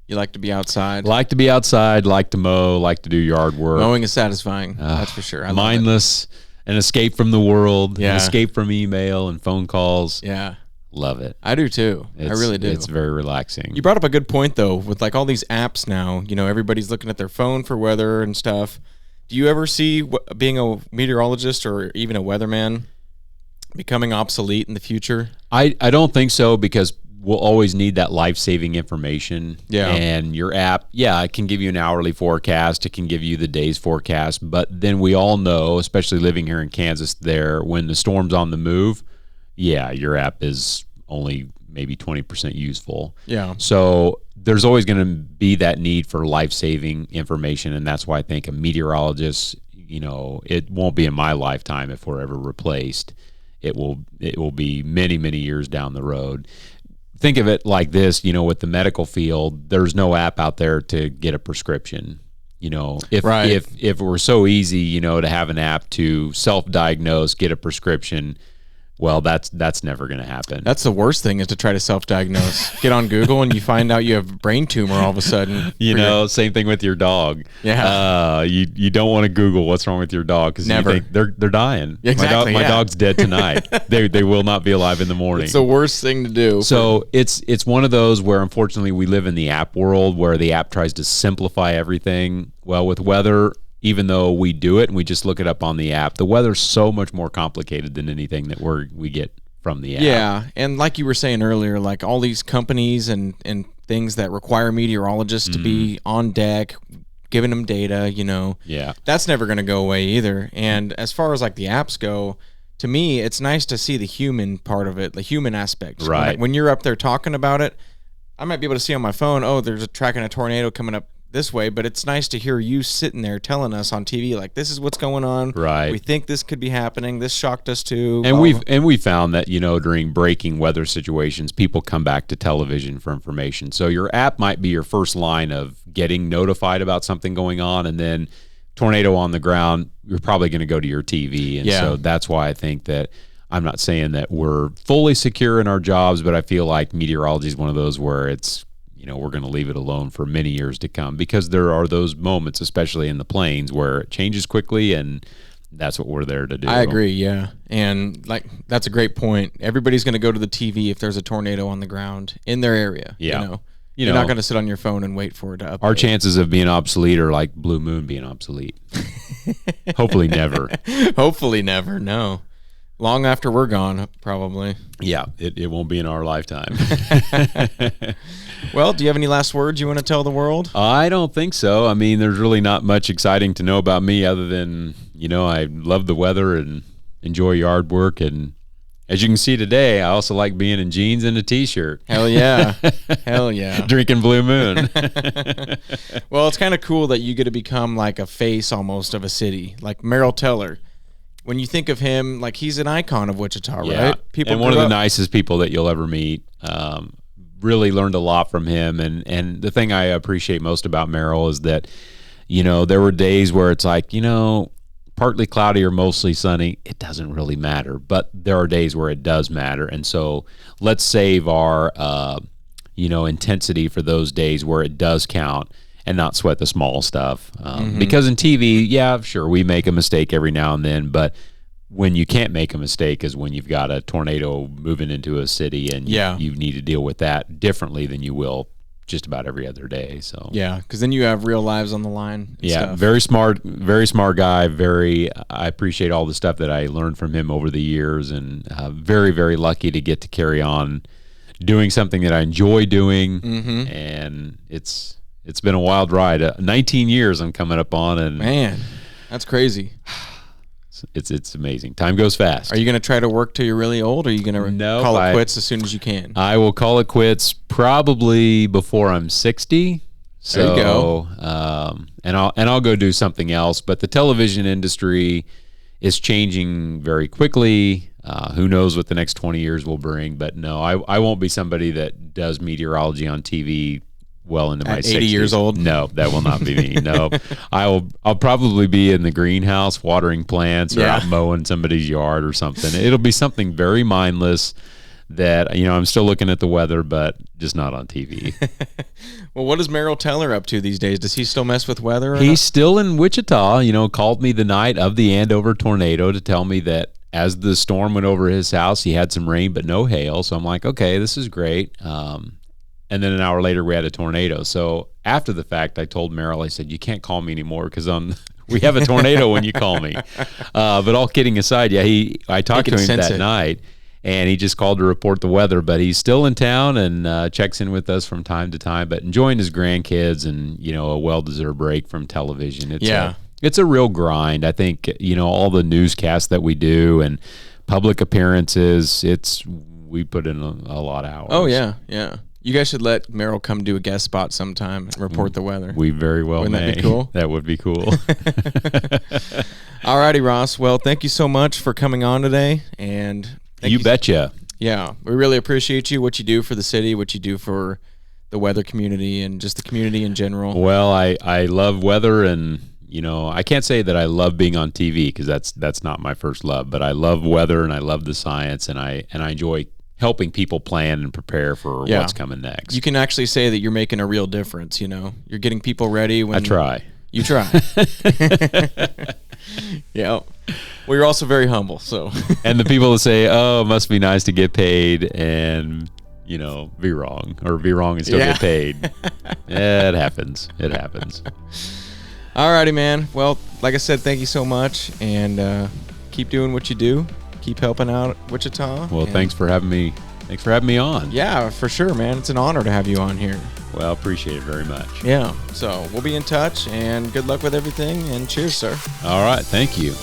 You like to be outside. Like to be outside, like to mow, like to do yard work. Mowing is satisfying. That's for sure. I love mindless, an escape from the world, Yeah. an escape from email and phone calls. it. Yeah. Love it. I do too. I really do. It's very relaxing. You brought up a good point though, with like all these apps now, everybody's looking at their phone for weather and stuff. Do you ever see being a meteorologist or even a weatherman becoming obsolete in the future? I don't think so because we'll always need that life-saving information. Yeah. And your app, it can give you an hourly forecast. It can give you the day's forecast. But then we all know, especially living here in Kansas when the storm's on the move, your app is only maybe 20% useful. Yeah. So there's always going to be that need for life-saving information, and that's why I think a meteorologist, it won't be in my lifetime if we're ever replaced. It will be many, many years down the road. Think of it like this, with the medical field, there's no app out there to get a prescription. If it were so easy, to have an app to self-diagnose, get a prescription, well, that's never going to happen. That's the worst thing, is to try to self-diagnose. Get on Google and you find out you have a brain tumor all of a sudden. Same thing with your dog. Yeah. You don't want to Google what's wrong with your dog because you think they're dying. Exactly. My dog's dead tonight. They will not be alive in the morning. It's the worst thing to do. So it's one of those where unfortunately we live in the app world where the app tries to simplify everything. Well, with weather, even though we do it and we just look it up on the app, the weather's so much more complicated than anything that we get from the app. Yeah, and like you were saying earlier, like all these companies and things that require meteorologists to be on deck, giving them data, Yeah. that's never going to go away either. And as far as like the apps go, to me, it's nice to see the human part of it, the human aspect. Right. When you're up there talking about it, I might be able to see on my phone, oh, there's tracking a tornado coming up this way, but it's nice to hear you sitting there telling us on TV, like, this is what's going on. Right. We think this could be happening. This shocked us too. And blah, we found that, during breaking weather situations, people come back to television for information. So your app might be your first line of getting notified about something going on, and then tornado on the ground, you're probably going to go to your TV. And so that's why I think that I'm not saying that we're fully secure in our jobs, but I feel like meteorology is one of those where it's, we're going to leave it alone for many years to come, because there are those moments, especially in the plains, where it changes quickly, and that's what we're there to do. I agree, yeah. And like that's a great point. Everybody's going to go to the TV if there's a tornado on the ground in their area. Yeah. You're not going to sit on your phone and wait for it to update. Our chances of being obsolete are like Blue Moon being obsolete. Hopefully never. Hopefully never, no. Long after we're gone, probably. Yeah, it won't be in our lifetime. Well, do you have any last words you want to tell the world? I don't think so. I mean, there's really not much exciting to know about me other than, I love the weather and enjoy yard work. And as you can see today, I also like being in jeans and a T-shirt. Hell yeah. Hell yeah. Drinking Blue Moon. Well, it's kind of cool that you get to become like a face almost of a city. Like Merrill Teller. When you think of him, like he's an icon of Wichita, right? And one of the nicest people that you'll ever meet. Really learned a lot from him. And the thing I appreciate most about Merrill is that, there were days where it's like, partly cloudy or mostly sunny. It doesn't really matter. But there are days where it does matter. And so let's save our, intensity for those days where it does count, and not sweat the small stuff. Because in TV, yeah, sure, we make a mistake every now and then, but when you can't make a mistake is when you've got a tornado moving into a city, and you need to deal with that differently than you will just about every other day. So yeah, because then you have real lives on the line. And stuff. Very smart guy. I appreciate all the stuff that I learned from him over the years, and very, very lucky to get to carry on doing something that I enjoy doing. And it's been a wild ride. 19 years I'm coming up on, and man, that's crazy. It's amazing. Time goes fast. Are you going to try to work till you're really old, or are you going to call it quits as soon as you can? I will call it quits probably before I'm 60. So, there you go. And I'll go do something else. But the television industry is changing very quickly. Who knows what the next 20 years will bring? But no, I won't be somebody that does meteorology on TV well into my 60s. 80 years old? No, that will not be me. No, I'll probably be in the greenhouse watering plants, or out mowing somebody's yard or something. It'll be something very mindless that, I'm still looking at the weather, but just not on TV. Well, what is Merrill Teller up to these days? Does he still mess with weather? He's still in Wichita. Called me the night of the Andover tornado to tell me that as the storm went over his house, he had some rain but no hail. So I'm like, okay, this is great. And then an hour later, we had a tornado. So after the fact, I told Merrill, I said, you can't call me anymore because we have a tornado when you call me. But all kidding aside, I talked to him that night, and he just called to report the weather. But he's still in town and checks in with us from time to time, but enjoying his grandkids and, a well-deserved break from television. It's a real grind. I think, all the newscasts that we do and public appearances, we put in a lot of hours. Oh, yeah, yeah. You guys should let Merrill come do a guest spot sometime and report the weather. We very well Wouldn't may. That be cool? That would be cool. All righty, Ross. Well, thank you so much for coming on today. And you betcha. Yeah, we really appreciate you, what you do for the city, what you do for the weather community, and just the community in general. Well, I love weather, and I can't say that I love being on TV because that's not my first love, but I love weather and I love the science, and I enjoy helping people plan and prepare for what's coming next. You can actually say that you're making a real difference, You're getting people ready when I try. You try. Yeah. Well, you're also very humble, so. And the people that say, "Oh, it must be nice to get paid," and be wrong, or be wrong and still get paid. It happens. It happens. All righty, man. Well, like I said, thank you so much, and keep doing what you do. Keep helping out Wichita. Well, thanks for having me. Thanks for having me on. Yeah, for sure, man. It's an honor to have you on here. Well, appreciate it very much. Yeah. So we'll be in touch, and good luck with everything, and cheers, sir. All right. Thank you.